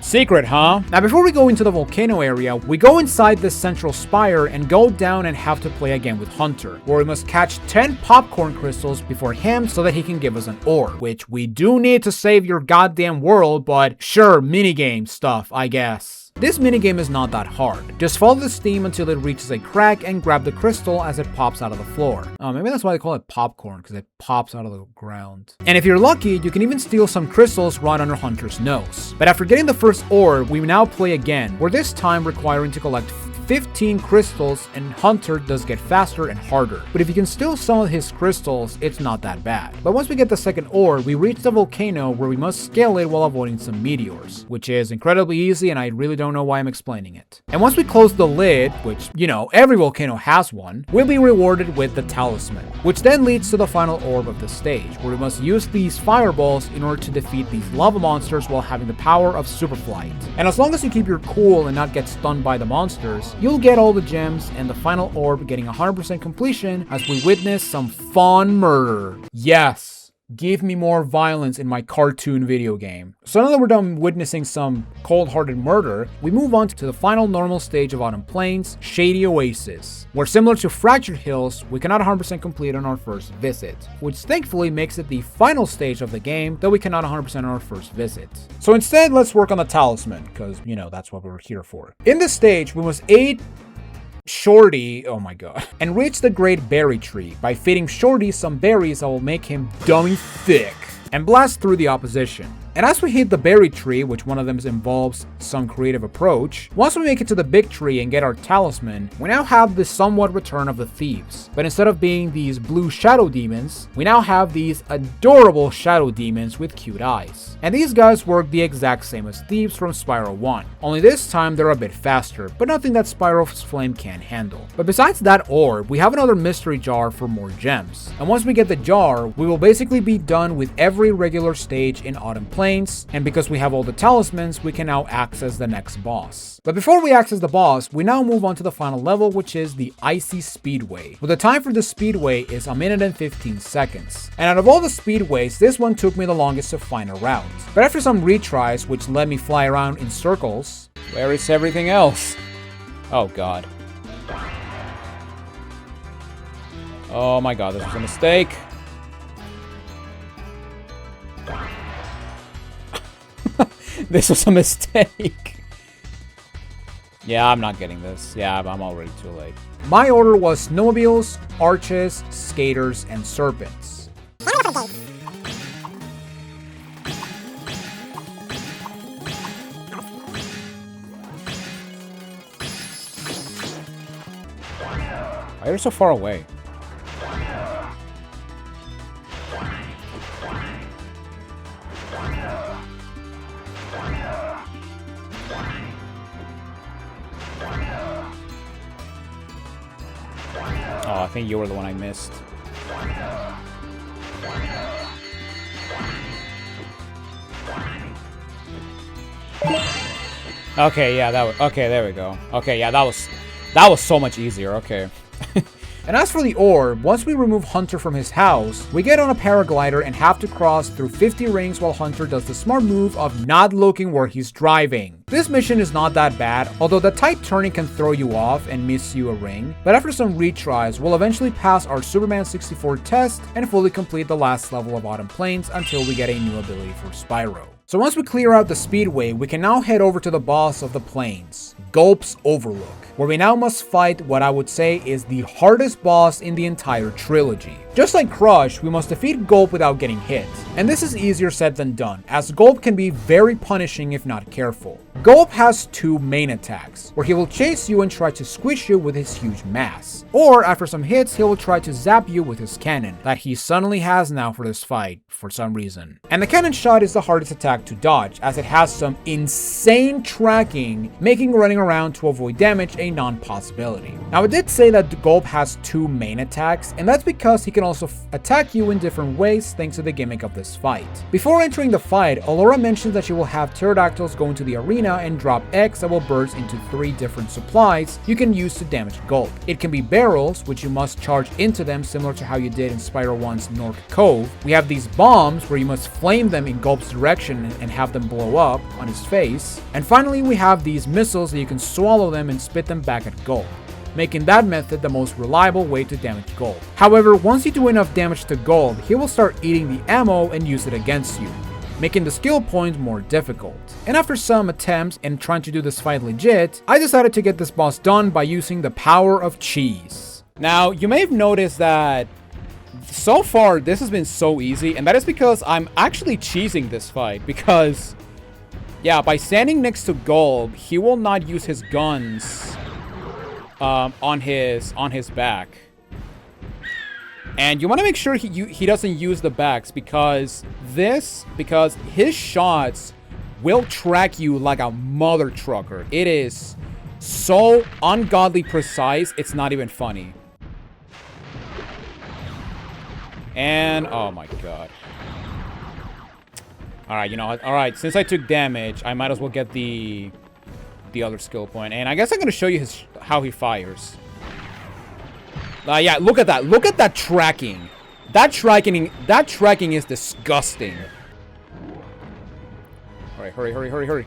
secret, huh? Now before we go into the volcano area, we go inside this central spire and go down and have to play again with Hunter, where we must catch 10 popcorn crystals before him so that he can give us an orb, which we do need to save your goddamn world, but sure, minigame stuff, I guess. This minigame is not that hard. Just follow the steam until it reaches a crack and grab the crystal as it pops out of the floor. Oh, maybe that's why they call it popcorn, because it pops out of the ground. And if you're lucky, you can even steal some crystals right under Hunter's nose. But after getting the first orb, we now play again, where this time requiring to collect 15 crystals, and Hunter does get faster and harder. But if you can steal some of his crystals, it's not that bad. But once we get the second orb, we reach the volcano where we must scale it while avoiding some meteors, which is incredibly easy and I really don't know why I'm explaining it. And once we close the lid, which, you know, every volcano has one, we'll be rewarded with the talisman, which then leads to the final orb of the stage, where we must use these fireballs in order to defeat these lava monsters while having the power of super flight. And as long as you keep your cool and not get stunned by the monsters, you'll get all the gems and the final orb getting 100% completion as we witness some fawn murder. Yes, give me more violence in my cartoon video game. So now that we're done witnessing some cold-hearted murder, we move on to the final normal stage of Autumn Plains, Shady Oasis, where similar to Fractured Hills, we cannot 100% complete on our first visit, which thankfully makes it the final stage of the game, though we cannot 100% on our first visit. So instead, let's work on the talisman, because, you know, that's what we're here for. In this stage, we must aid Shorty, oh my god, and reach the Great Berry Tree by feeding Shorty some berries that will make him dummy thick and blast through the opposition. And as we hit the berry tree, which one of them involves some creative approach, once we make it to the big tree and get our talisman, we now have the somewhat return of the thieves. But instead of being these blue shadow demons, we now have these adorable shadow demons with cute eyes. And these guys work the exact same as thieves from Spyro 1, only this time they're a bit faster, but nothing that Spyro's flame can't handle. But besides that orb, we have another mystery jar for more gems. And once we get the jar, we will basically be done with every regular stage in Autumn Plains, and because we have all the talismans, we can now access the next boss. But before we access the boss, we now move on to the final level, which is the Icy Speedway. Well, the time for the speedway is 1 minute and 15 seconds. And out of all the speedways, this one took me the longest to find a route. But after some retries, which let me fly around in circles, where is everything else? Oh god. Oh my god, this was a mistake. This was a mistake. Yeah, I'm not getting this. Yeah, I'm already too late. My order was snowmobiles, arches, skaters, and serpents. Why are you so far away? Oh, I think you were the one I missed. Okay, yeah, okay, there we go. Okay, yeah, that was so much easier. Okay. And as for the orb, once we remove Hunter from his house, we get on a paraglider and have to cross through 50 rings while Hunter does the smart move of not looking where he's driving. This mission is not that bad, although the tight turning can throw you off and miss you a ring, but after some retries, we'll eventually pass our Superman 64 test and fully complete the last level of Autumn Plains until we get a new ability for Spyro. So once we clear out the speedway, we can now head over to the boss of the plains, Gulp's Overlook, where we now must fight what I would say is the hardest boss in the entire trilogy. Just like Crush, we must defeat Gulp without getting hit, and this is easier said than done, as Gulp can be very punishing if not careful. Gulp has two main attacks, where he will chase you and try to squish you with his huge mass, or after some hits he will try to zap you with his cannon, that he suddenly has now for this fight, for some reason. And the cannon shot is the hardest attack to dodge, as it has some insane tracking, making running around to avoid damage a non-possibility. Now I did say that Gulp has two main attacks, and that's because he can also attack you in different ways thanks to the gimmick of this fight. Before entering the fight, Allura mentions that she will have pterodactyls go into the arena and drop eggs that will burst into 3 different supplies you can use to damage Gulp. It can be barrels, which you must charge into them similar to how you did in Spyro 1's Nork Cove. We have these bombs where you must flame them in Gulp's direction and have them blow up on his face. And finally we have these missiles that you can swallow them and spit them back at Gulp, making that method the most reliable way to damage Gulp. However, once you do enough damage to Gulp, he will start eating the ammo and use it against you, making the skill point more difficult. And after some attempts and trying to do this fight legit, I decided to get this boss done by using the power of cheese. Now, you may have noticed that so far this has been so easy, and that is because I'm actually cheesing this fight, because yeah, by standing next to Gulp, he will not use his guns on his back, and you want to make sure he doesn't use the backs, because his shots will track you like a mother trucker. It is so ungodly precise, it's not even funny. And oh my god. All right, you know, all right, since I took damage, I might as well get the other skill point. And I guess I'm going to show you how he fires. Yeah, look at that. Look at that tracking. That tracking is disgusting. All right, hurry, hurry, hurry, hurry.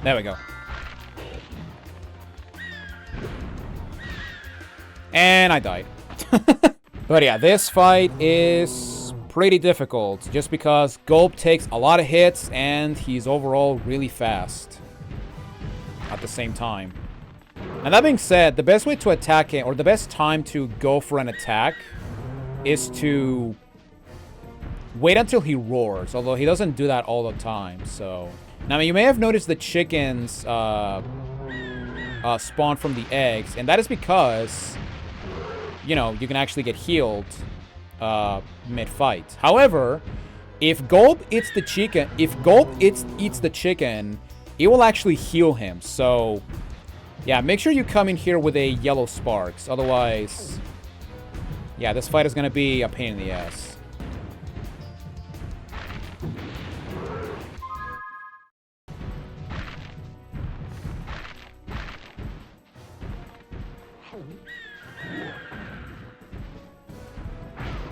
There we go. And I died. But yeah, this fight is pretty difficult just because Gulp takes a lot of hits and he's overall really fast at the same time. And that being said, the best way to attack him, or the best time to go for an attack, is to wait until he roars, although he doesn't do that all the time. So now you may have noticed the chickens spawn from the eggs, and that is because, you know, you can actually get healed mid-fight. However, if Gulp eats the chicken, eats the chicken, it will actually heal him. So yeah, make sure you come in here with a yellow sparks. Otherwise, yeah, this fight is gonna be a pain in the ass.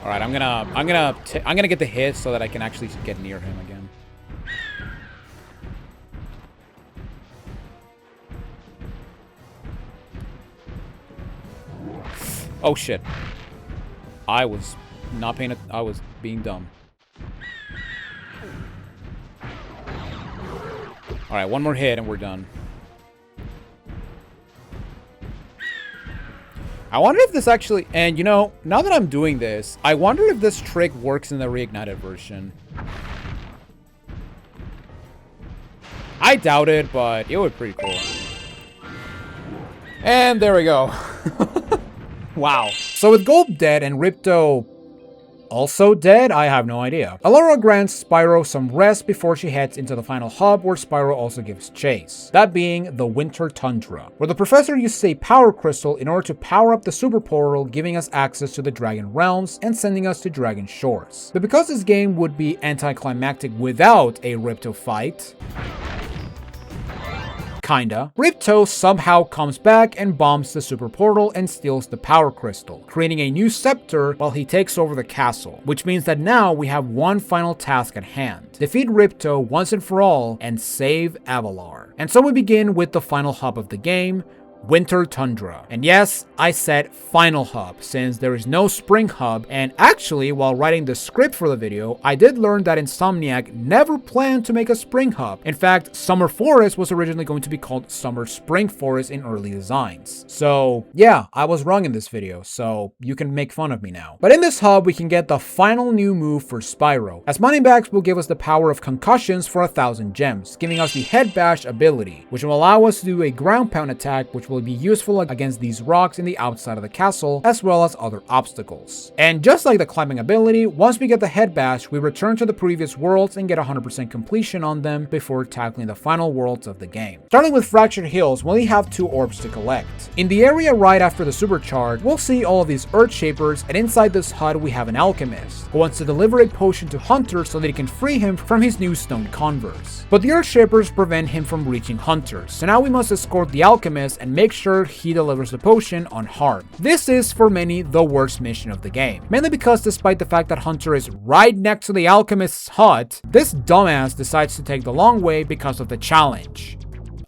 All right, I'm gonna get the hit so that I can actually get near him again. Oh shit! I was not paying. I was being dumb. All right, one more hit and we're done. I wonder if this actually, and you know, now that I'm doing this, I wonder if this trick works in the reignited version. I doubt it, but it would be pretty cool. And there we go. Wow. So with Gulp dead and Ripto also dead, I have no idea. Allura grants Spyro some rest before she heads into the final hub, where Spyro also gives chase. That being the Winter Tundra, where the professor uses a power crystal in order to power up the super portal, giving us access to the Dragon Realms and sending us to Dragon Shores. But because this game would be anticlimactic without a Ripto fight, Kinda. Ripto somehow comes back and bombs the super portal and steals the power crystal, creating a new scepter while he takes over the castle, which means that now we have one final task at hand. Defeat Ripto once and for all and save Avalar. And so we begin with the final hub of the game, Winter Tundra. And yes, I said final hub, since there is no spring hub, and actually, while writing the script for the video, I did learn that Insomniac never planned to make a spring hub. In fact, Summer Forest was originally going to be called Summer Spring Forest in early designs. So yeah, I was wrong in this video, so you can make fun of me now. But in this hub, we can get the final new move for Spyro, as moneybags will give us the power of concussions for 1,000 gems, giving us the Head Bash ability, which will allow us to do a ground pound attack, which will be useful against these rocks in the outside of the castle, as well as other obstacles. And just like the climbing ability, once we get the Head Bash, we return to the previous worlds and get 100% completion on them before tackling the final worlds of the game. Starting with Fractured Hills, we only have 2 orbs to collect. In the area right after the supercharge, we'll see all of these Earth Shapers, and inside this HUD we have an alchemist who wants to deliver a potion to Hunter so that he can free him from his new stone Converse. But the Earth Shapers prevent him from reaching Hunter, so now we must escort the alchemist and make sure he delivers the potion unharmed. This is, for many, the worst mission of the game, mainly because despite the fact that Hunter is right next to the alchemist's hut, this dumbass decides to take the long way because of the challenge,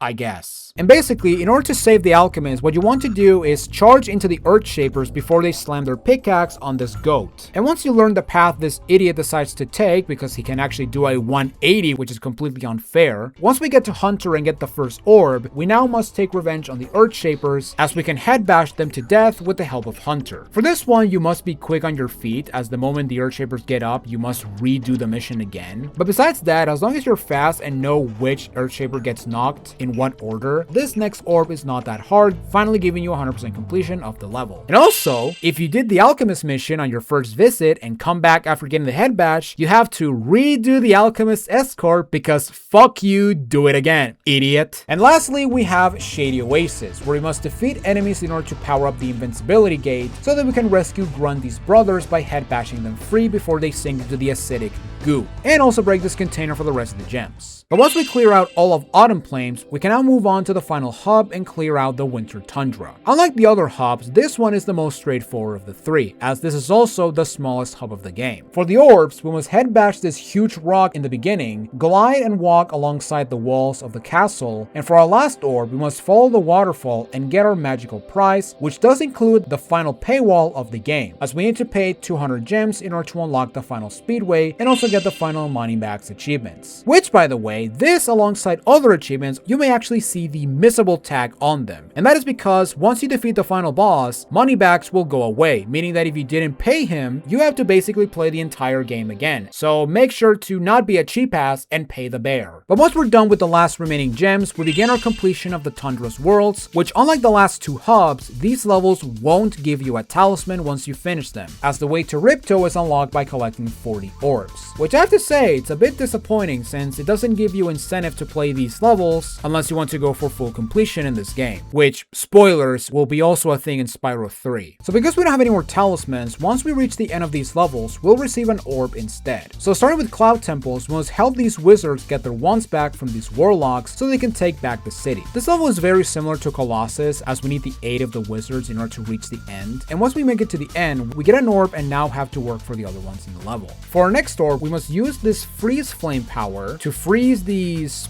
I guess. And basically, in order to save the alchemist, what you want to do is charge into the Earth Shapers before they slam their pickaxe on this goat. And once you learn the path this idiot decides to take, because he can actually do a 180, which is completely unfair, once we get to Hunter and get the first orb, we now must take revenge on the Earth Shapers, as we can head bash them to death with the help of Hunter. For this one, you must be quick on your feet, as the moment the Earth Shapers get up, you must redo the mission again. But besides that, as long as you're fast and know which Earth Shaper gets knocked in what order, this next orb is not that hard, finally giving you 100% completion of the level. And also, if you did the Alchemist mission on your first visit and come back after getting the Head Bash, you have to redo the Alchemist escort because fuck you, do it again, idiot. And lastly, we have Shady Oasis, where we must defeat enemies in order to power up the invincibility gate so that we can rescue Grundy's brothers by head bashing them free before they sink into the acidic goo, and also break this container for the rest of the gems. But once we clear out all of Autumn Flames, we can now move on to the final hub and clear out the Winter Tundra. Unlike the other hubs, this one is the most straightforward of the 3, as this is also the smallest hub of the game. For the orbs, we must head bash this huge rock in the beginning, glide and walk alongside the walls of the castle, and for our last orb, we must follow the waterfall and get our magical prize, which does include the final paywall of the game, as we need to pay 200 gems in order to unlock the final speedway and also get the final Moneybags achievements. Which, by the way, this alongside other achievements, you may actually see the missable tag on them. And that is because once you defeat the final boss, Moneybags will go away, meaning that if you didn't pay him, you have to basically play the entire game again. So make sure to not be a cheap ass and pay the bear. But once we're done with the last remaining gems, we begin our completion of the Tundra's worlds, which unlike the last 2 hubs, these levels won't give you a talisman once you finish them, as the way to Ripto is unlocked by collecting 40 orbs. Which I have to say, it's a bit disappointing since it doesn't give you incentive to play these levels unless you want to go for full completion in this game, which, spoilers, will be also a thing in Spyro 3. So because we don't have any more talismans, once we reach the end of these levels, we'll receive an orb instead. So starting with Cloud Temples, we must help these wizards get their wands back from these warlocks so they can take back the city. This level is very similar to Colossus, as we need the aid of the wizards in order to reach the end, and once we make it to the end, we get an orb and now have to work for the other ones in the level. For our next orb, we must use this freeze flame power to freeze these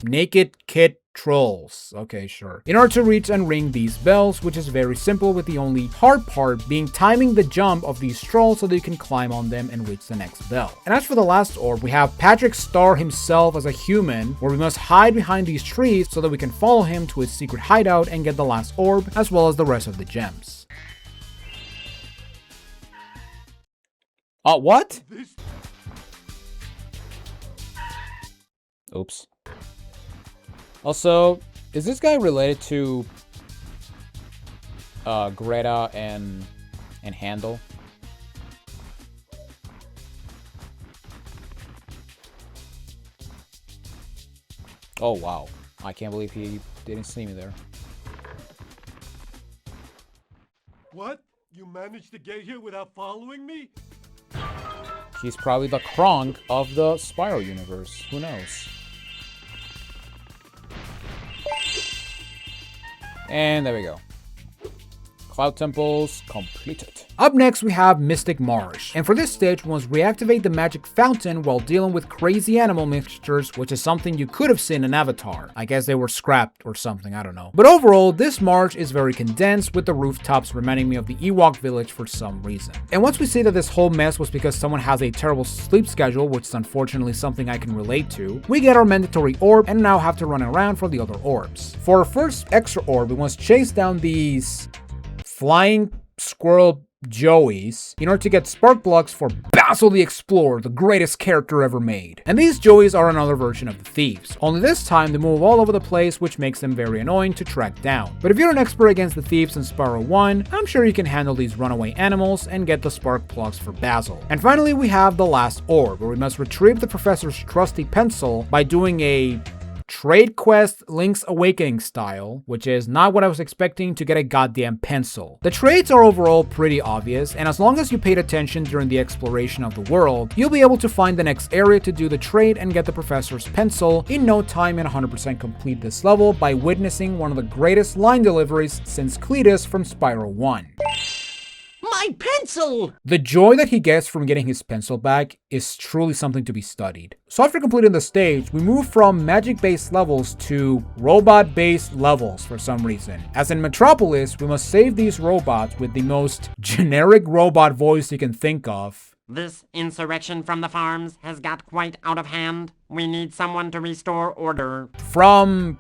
naked kid trolls. Okay, sure. In order to reach and ring these bells, which is very simple, with the only hard part being timing the jump of these trolls so that you can climb on them and reach the next bell. And as for the last orb, we have Patrick Star himself as a human, where we must hide behind these trees so that we can follow him to his secret hideout and get the last orb, as well as the rest of the gems. What? Oops. Also, is this guy related to Greta and Handel? Oh wow, I can't believe he didn't see me there. What? You managed to get here without following me? He's probably the Kronk of the Spyro universe. Who knows? And there we go. Cloud Temples completed. Up next, we have Mystic Marsh. And for this stage, we must reactivate the magic fountain while dealing with crazy animal mixtures, which is something you could have seen in Avatar. I guess they were scrapped or something, I don't know. But overall, this marsh is very condensed, with the rooftops reminding me of the Ewok village for some reason. And once we see that this whole mess was because someone has a terrible sleep schedule, which is unfortunately something I can relate to, we get our mandatory orb and now have to run around for the other orbs. For our first extra orb, we must chase down these flying squirrel Joeys in order to get spark blocks for Basil the Explorer, the greatest character ever made. And these Joeys are another version of the thieves, only this time they move all over the place, which makes them very annoying to track down. But if you're an expert against the thieves in Spyro 1, I'm sure you can handle these runaway animals and get the spark plugs for Basil. And finally, we have the last orb, where we must retrieve the professor's trusty pencil by doing a Trade Quest Link's Awakening style, which is not what I was expecting to get a goddamn pencil. The trades are overall pretty obvious, and as long as you paid attention during the exploration of the world, you'll be able to find the next area to do the trade and get the professor's pencil in no time and 100% complete this level by witnessing one of the greatest line deliveries since Cletus from Spyro 1. My pencil! The joy that he gets from getting his pencil back is truly something to be studied. So after completing the stage, we move from magic-based levels to robot-based levels for some reason. As in Metropolis, we must save these robots with the most generic robot voice you can think of. This insurrection from the farms has got quite out of hand. We need someone to restore order. From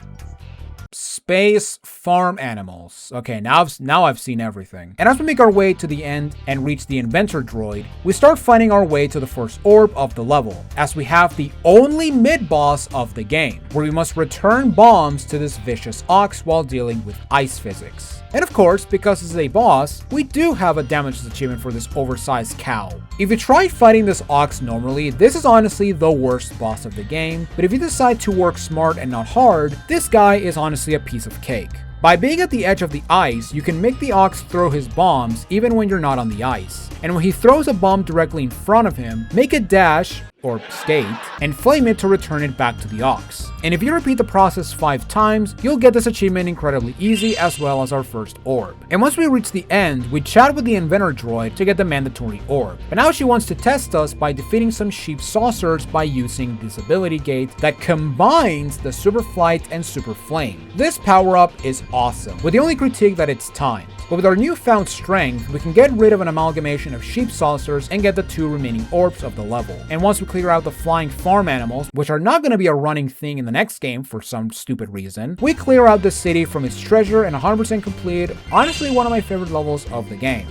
Space Farm Animals. Okay, now I've seen everything. And as we make our way to the end and reach the inventor droid, we start finding our way to the first orb of the level, as we have the only mid-boss of the game, where we must return bombs to this vicious ox while dealing with ice physics. And of course, because this is a boss, we do have a damages achievement for this oversized cow. If you try fighting this ox normally, this is honestly the worst boss of the game, but if you decide to work smart and not hard, this guy is honestly a piece of cake. By being at the edge of the ice, you can make the ox throw his bombs even when you're not on the ice. And when he throws a bomb directly in front of him, make a dash, or skate, and flame it to return it back to the ox. And if you repeat the process 5 times, you'll get this achievement incredibly easy, as well as our first orb. And once we reach the end, we chat with the inventor droid to get the mandatory orb. But now she wants to test us by defeating some sheep saucers by using this ability gate that combines the Super Flight and Super Flame. This power-up is awesome, with the only critique that it's timed. But with our newfound strength, we can get rid of an amalgamation of sheep saucers and get the 2 remaining orbs of the level. And once we clear out the flying farm animals, which are not going to be a running thing in the next game for some stupid reason, we clear out the city from its treasure and 100% complete, honestly one of my favorite levels of the game.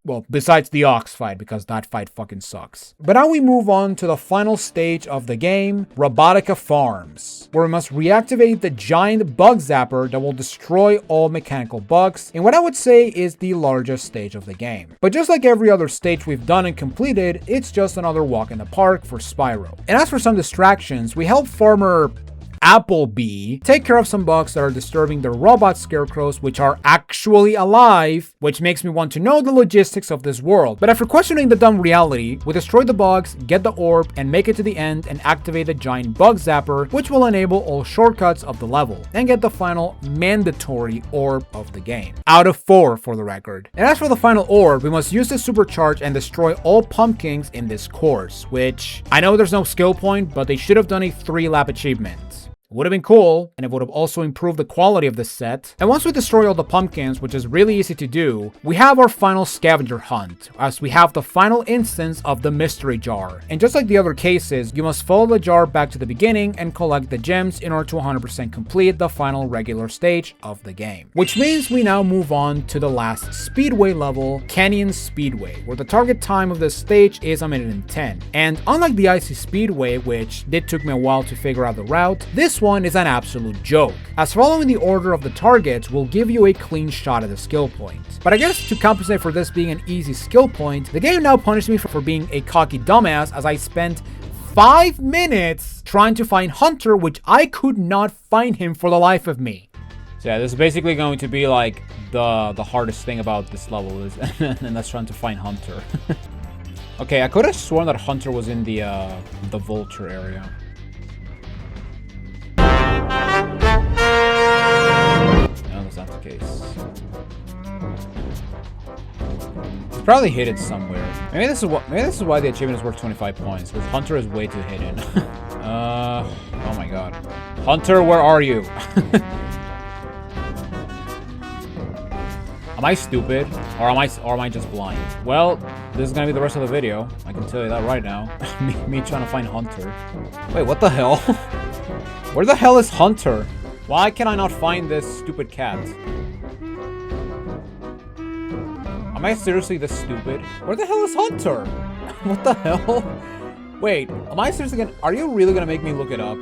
Well, besides the ox fight, because that fight fucking sucks. But now we move on to the final stage of the game, Robotica Farms, where we must reactivate the giant bug zapper that will destroy all mechanical bugs, in what I would say is the largest stage of the game. But just like every other stage we've done and completed, it's just another walk in the park for Spyro. And as for some distractions, we help Farmer Applebee take care of some bugs that are disturbing the robot scarecrows, which are actually alive, which makes me want to know the logistics of this world. But after questioning the dumb reality, we destroy the bugs, get the orb, and make it to the end and activate the giant bug zapper, which will enable all shortcuts of the level, and get the final mandatory orb of the game. Out of 4 for the record. And as for the final orb, we must use the supercharge and destroy all pumpkins in this course, which I know there's no skill point, but they should have done a 3-lap achievement. Would have been cool, and it would have also improved the quality of this set. And once we destroy all the pumpkins, which is really easy to do, we have our final scavenger hunt, as we have the final instance of the mystery jar. And just like the other cases, you must follow the jar back to the beginning and collect the gems in order to 100% complete the final regular stage of the game. Which means we now move on to the last speedway level, Canyon Speedway, where the target time of this stage is 1:10. And unlike the Icy Speedway, which did took me a while to figure out the route, this one is an absolute joke, as following the order of the targets will give you a clean shot at the skill point. But I guess to compensate for this being an easy skill point, the game now punished me for being a cocky dumbass, as I spent 5 minutes trying to find Hunter, which I could not find him for the life of me. So yeah, this is basically going to be like the hardest thing about this level is, and that's trying to find Hunter. Okay, I could have sworn that Hunter was in the vulture area. No, that's not the case. It's probably hidden somewhere. Maybe this is why the achievement is worth 25 points, because Hunter is way too hidden. Oh my god. Hunter, where are you? Am I stupid? Or am I just blind? Well, this is gonna be the rest of the video. I can tell you that right now. me trying to find Hunter. Wait, what the hell? Where the hell is Hunter? Why can I not find this stupid cat? Am I seriously this stupid? Where the hell is Hunter? What the hell? Wait, am I seriously gonna... Are you really gonna make me look it up?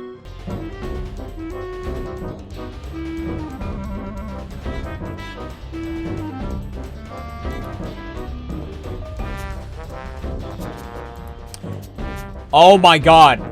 Oh my god.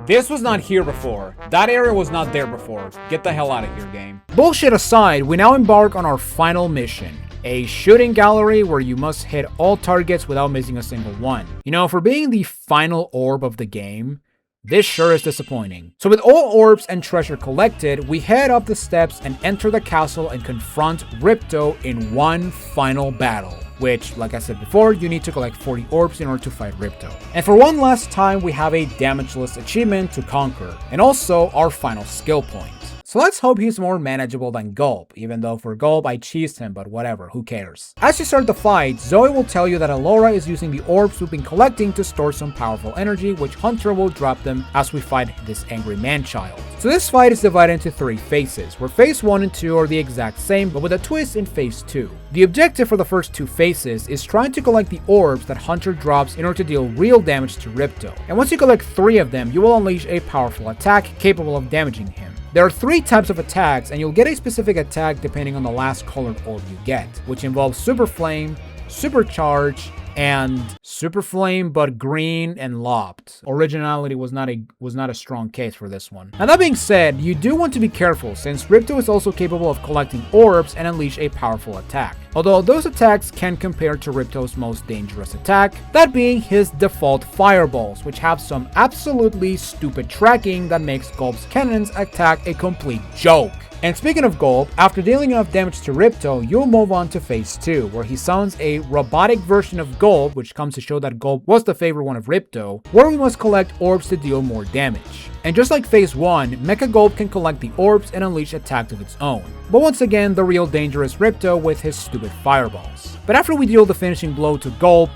This was not here before. That area was not there before. Get the hell out of here, game. Bullshit aside, we now embark on our final mission. A shooting gallery where you must hit all targets without missing a single one. You know, for being the final orb of the game, this sure is disappointing. So with all orbs and treasure collected, we head up the steps and enter the castle and confront Ripto in one final battle. Which, like I said before, you need to collect 40 orbs in order to fight Ripto. And for one last time, we have a damageless achievement to conquer, and also our final skill point. So let's hope he's more manageable than Gulp, even though for Gulp I cheesed him, but whatever, who cares. As you start the fight, Zoe will tell you that Alora is using the orbs we've been collecting to store some powerful energy, which Hunter will drop them as we fight this angry man-child. So this fight is divided into 3 phases, where phase 1 and 2 are the exact same, but with a twist in phase 2. The objective for the first 2 phases is trying to collect the orbs that Hunter drops in order to deal real damage to Ripto. And once you collect 3 of them, you will unleash a powerful attack capable of damaging him. There are 3 types of attacks, and you'll get a specific attack depending on the last colored orb you get, which involves Super Flame, Supercharge, and Super Flame but green and lopped. Originality was not a strong case for this one. Now that being said, you do want to be careful since Ripto is also capable of collecting orbs and unleash a powerful attack. Although those attacks can compare to Ripto's most dangerous attack, that being his default fireballs, which have some absolutely stupid tracking that makes Gulp's cannons attack a complete joke. And speaking of Gulp, after dealing enough damage to Ripto, you'll move on to phase 2, where he summons a robotic version of Gulp, which comes to show that Gulp was the favorite one of Ripto, where we must collect orbs to deal more damage. And just like phase 1, Mecha Gulp can collect the orbs and unleash attacks of its own. But once again, the real danger is Ripto with his stupid fireballs. But after we deal the finishing blow to Gulp,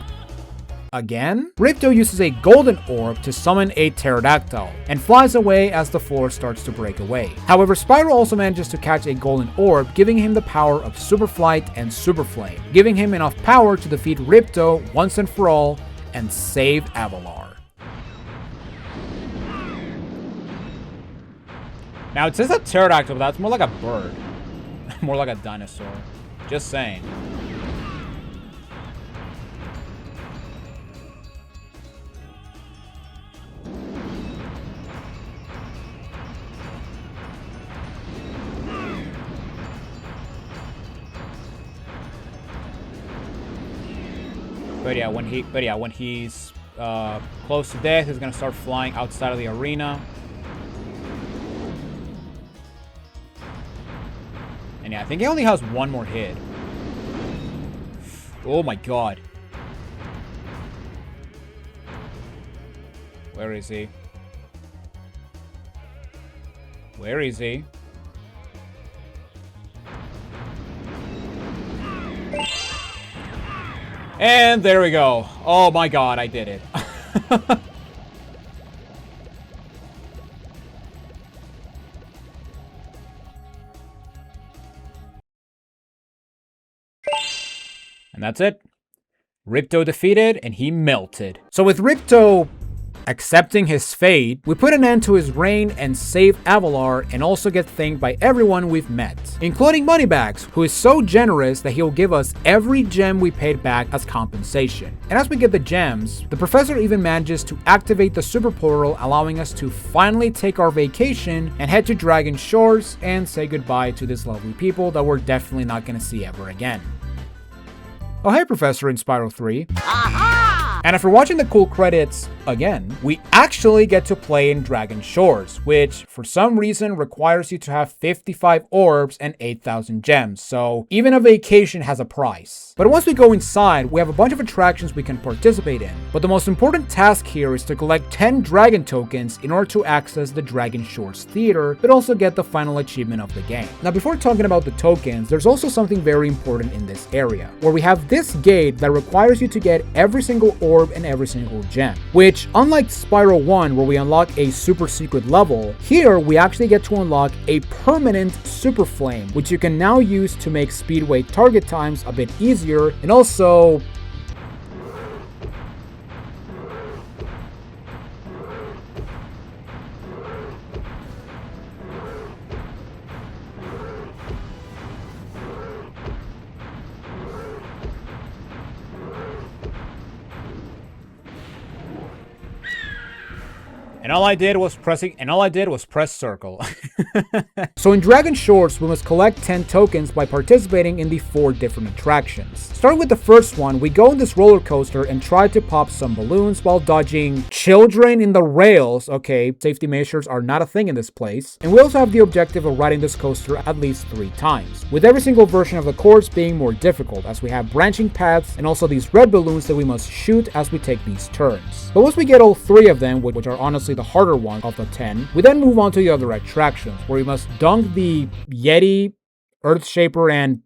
again, Ripto uses a golden orb to summon a pterodactyl and flies away as the floor starts to break away. However, Spyro also manages to catch a golden orb, giving him the power of Super Flight and Super Flame, giving him enough power to defeat Ripto once and for all and save Avalar. Now it says a pterodactyl, but that's more like a bird. More like a dinosaur. Just saying. But yeah, when he's close to death, he's gonna start flying outside of the arena. And yeah, I think he only has one more hit. Oh my god. Where is he? Where is he? And there we go. Oh my god, I did it. And that's it. Ripto defeated, and he melted. So with Ripto accepting his fate, we put an end to his reign and save Avalar, and also get thanked by everyone we've met, including Moneybags, who is so generous that he'll give us every gem we paid back as compensation. And as we get the gems, the professor even manages to activate the super portal, allowing us to finally take our vacation and head to Dragon Shores and say goodbye to these lovely people that we're definitely not going to see ever again. Oh hey, Professor in Spyro 3. Aha! And after watching the cool credits again, we actually get to play in Dragon Shores, which for some reason requires you to have 55 orbs and 8,000 gems, so even a vacation has a price. But once we go inside, we have a bunch of attractions we can participate in. But the most important task here is to collect 10 dragon tokens in order to access the Dragon Shores Theater, but also get the final achievement of the game. Now before talking about the tokens, there's also something very important in this area, where we have this gate that requires you to get every single orb and every single gem, which unlike Spyro 1 where we unlock a super secret level, here we actually get to unlock a permanent super flame, which you can now use to make speedway target times a bit easier, and also And all I did was press circle. So in Dragon Shores, we must collect 10 tokens by participating in the 4 different attractions. Starting with the first one, we go on this roller coaster and try to pop some balloons while dodging children in the rails. Okay, safety measures are not a thing in this place. And we also have the objective of riding this coaster at least 3 times, with every single version of the course being more difficult, as we have branching paths and also these red balloons that we must shoot as we take these turns. But once we get all 3 of them, which are honestly the harder one of the 10, we then move on to the other attractions, where we must dunk the Yeti, Earthshaper, and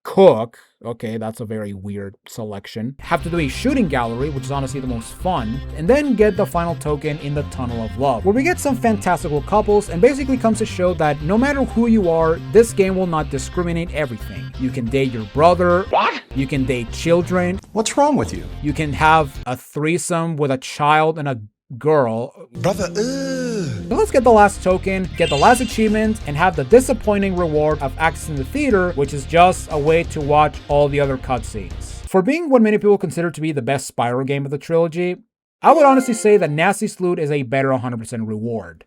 Cook. Okay, that's a very weird selection. Have to do a shooting gallery, which is honestly the most fun, and then get the final token in the Tunnel of Love, where we get some fantastical couples, and basically comes to show that no matter who you are, this game will not discriminate everything. You can date your brother. What? You can date children. What's wrong with you? You can have a threesome with a child and a girl. Brother, So let's get the last token, get the last achievement, and have the disappointing reward of accessing the theater, which is just a way to watch all the other cutscenes. For being what many people consider to be the best Spyro game of the trilogy, I would honestly say that Nasty Salute is a better 100% reward.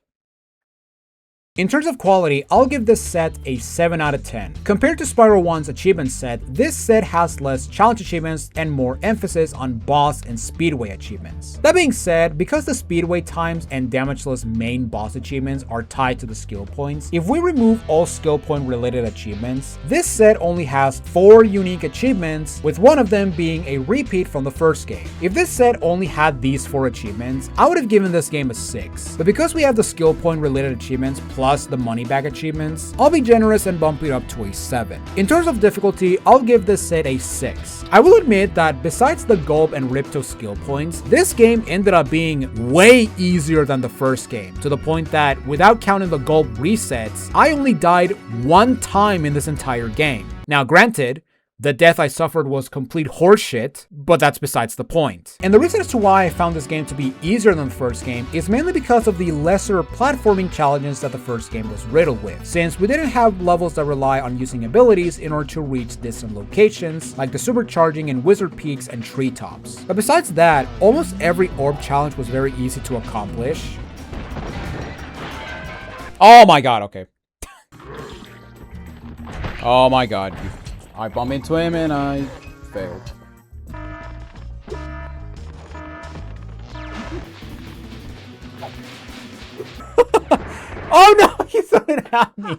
In terms of quality, I'll give this set a 7 out of 10. Compared to Spyro 1's achievement set, this set has less challenge achievements and more emphasis on boss and speedway achievements. That being said, because the speedway times and damageless main boss achievements are tied to the skill points, if we remove all skill point related achievements, this set only has 4 unique achievements, with one of them being a repeat from the first game. If this set only had these 4 achievements, I would have given this game a 6. But because we have the skill point related achievements plus the money bag achievements, I'll be generous and bump it up to a 7. In terms of difficulty, I'll give this set a 6. I will admit that besides the Gulp and Ripto skill points, this game ended up being way easier than the first game, to the point that without counting the Gulp resets, I only died 1 time in this entire game. Now granted, the death I suffered was complete horseshit, but that's besides the point. And the reason as to why I found this game to be easier than the first game is mainly because of the lesser platforming challenges that the first game was riddled with, since we didn't have levels that rely on using abilities in order to reach distant locations, like the supercharging in Wizard Peaks and treetops. But besides that, almost every orb challenge was very easy to accomplish. Oh my god, okay. Oh my god. I bumped into him and I failed. Oh no, he's coming at me.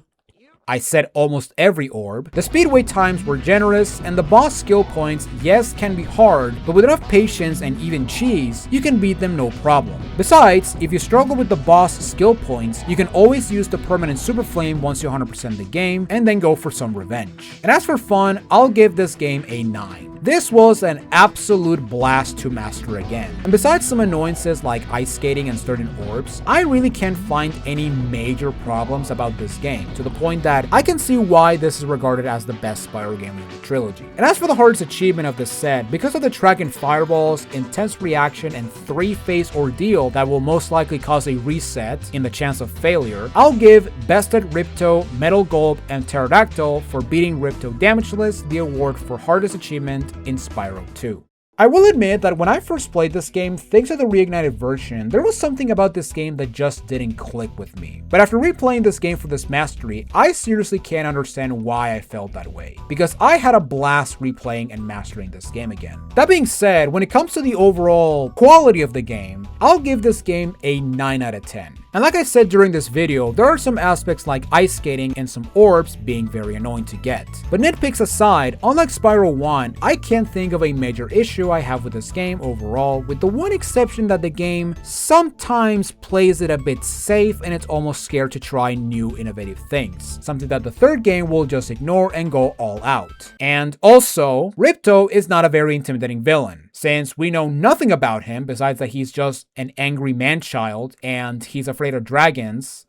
I said almost every orb. The speedway times were generous, and the boss skill points, yes, can be hard, but with enough patience and even cheese, you can beat them no problem. Besides, if you struggle with the boss skill points, you can always use the permanent super flame once you 100% the game, and then go for some revenge. And as for fun, I'll give this game a 9. This was an absolute blast to master again. And besides some annoyances like ice skating and certain orbs, I really can't find any major problems about this game, to the point that I can see why this is regarded as the best Spyro game in the trilogy. And as for the hardest achievement of this set, because of the track and fireballs, intense reaction, and 3-phase ordeal that will most likely cause a reset in the chance of failure, I'll give Bested, Ripto, Metal Gulp, and Pterodactyl for beating Ripto Damageless the award for hardest achievement in Spyro 2. I will admit that when I first played this game, thanks to the reignited version, there was something about this game that just didn't click with me. But after replaying this game for this mastery, I seriously can't understand why I felt that way, because I had a blast replaying and mastering this game again. That being said, when it comes to the overall quality of the game, I'll give this game a 9 out of 10. And like I said during this video, there are some aspects like ice skating and some orbs being very annoying to get. But nitpicks aside, unlike Spyro 1, I can't think of a major issue I have with this game overall, with the one exception that the game sometimes plays it a bit safe and it's almost scared to try new innovative things, something that the third game will just ignore and go all out. And also, Ripto is not a very intimidating villain, since we know nothing about him besides that he's just an angry man-child and he's afraid of dragons.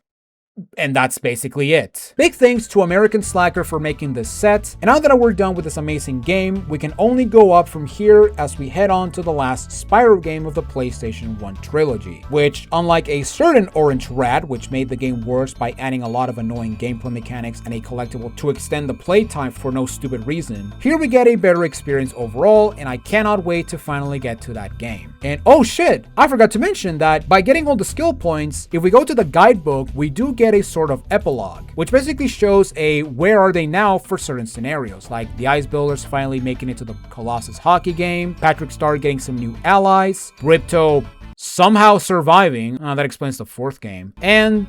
And that's basically it. Big thanks to American Slacker for making this set, and now that we're done with this amazing game, we can only go up from here as we head on to the last Spyro game of the PlayStation 1 trilogy, which, unlike a certain orange rat, which made the game worse by adding a lot of annoying gameplay mechanics and a collectible to extend the playtime for no stupid reason, here we get a better experience overall, and I cannot wait to finally get to that game. And oh shit, I forgot to mention that by getting all the skill points, if we go to the guidebook, we do get a sort of epilogue, which basically shows a where are they now for certain scenarios, like the Ice Builders finally making it to the Colossus hockey game, Patrick Star getting some new allies, Ripto somehow surviving, that explains the fourth game, and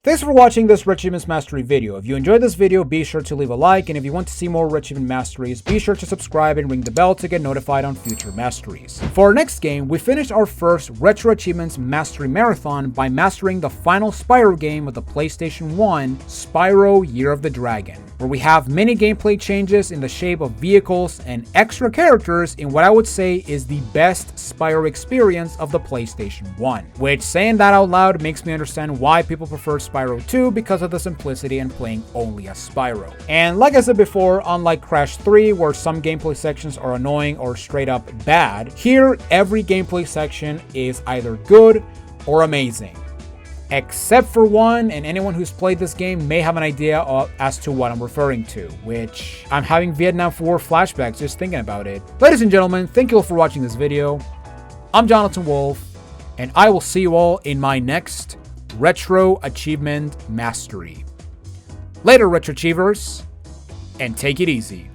thanks for watching this RetroAchievements Mastery video. If you enjoyed this video, be sure to leave a like, and if you want to see more RetroAchievement Masteries, be sure to subscribe and ring the bell to get notified on future Masteries. For our next game, we finished our first RetroAchievements Mastery Marathon by mastering the final Spyro game of the PlayStation 1, Spyro Year of the Dragon, where we have many gameplay changes in the shape of vehicles and extra characters in what I would say is the best Spyro experience of the PlayStation 1. Which, saying that out loud, makes me understand why people prefer Spyro 2 because of the simplicity and playing only as Spyro. And like I said before, unlike Crash 3 where some gameplay sections are annoying or straight up bad, here every gameplay section is either good or amazing. Except for one, and anyone who's played this game may have an idea as to what I'm referring to, which I'm having Vietnam War flashbacks just thinking about it. Ladies and gentlemen, thank you all for watching this video. I'm Jonathan Wolf, and I will see you all in my next Retro Achievement Mastery. Later, Retro Achievers, and take it easy.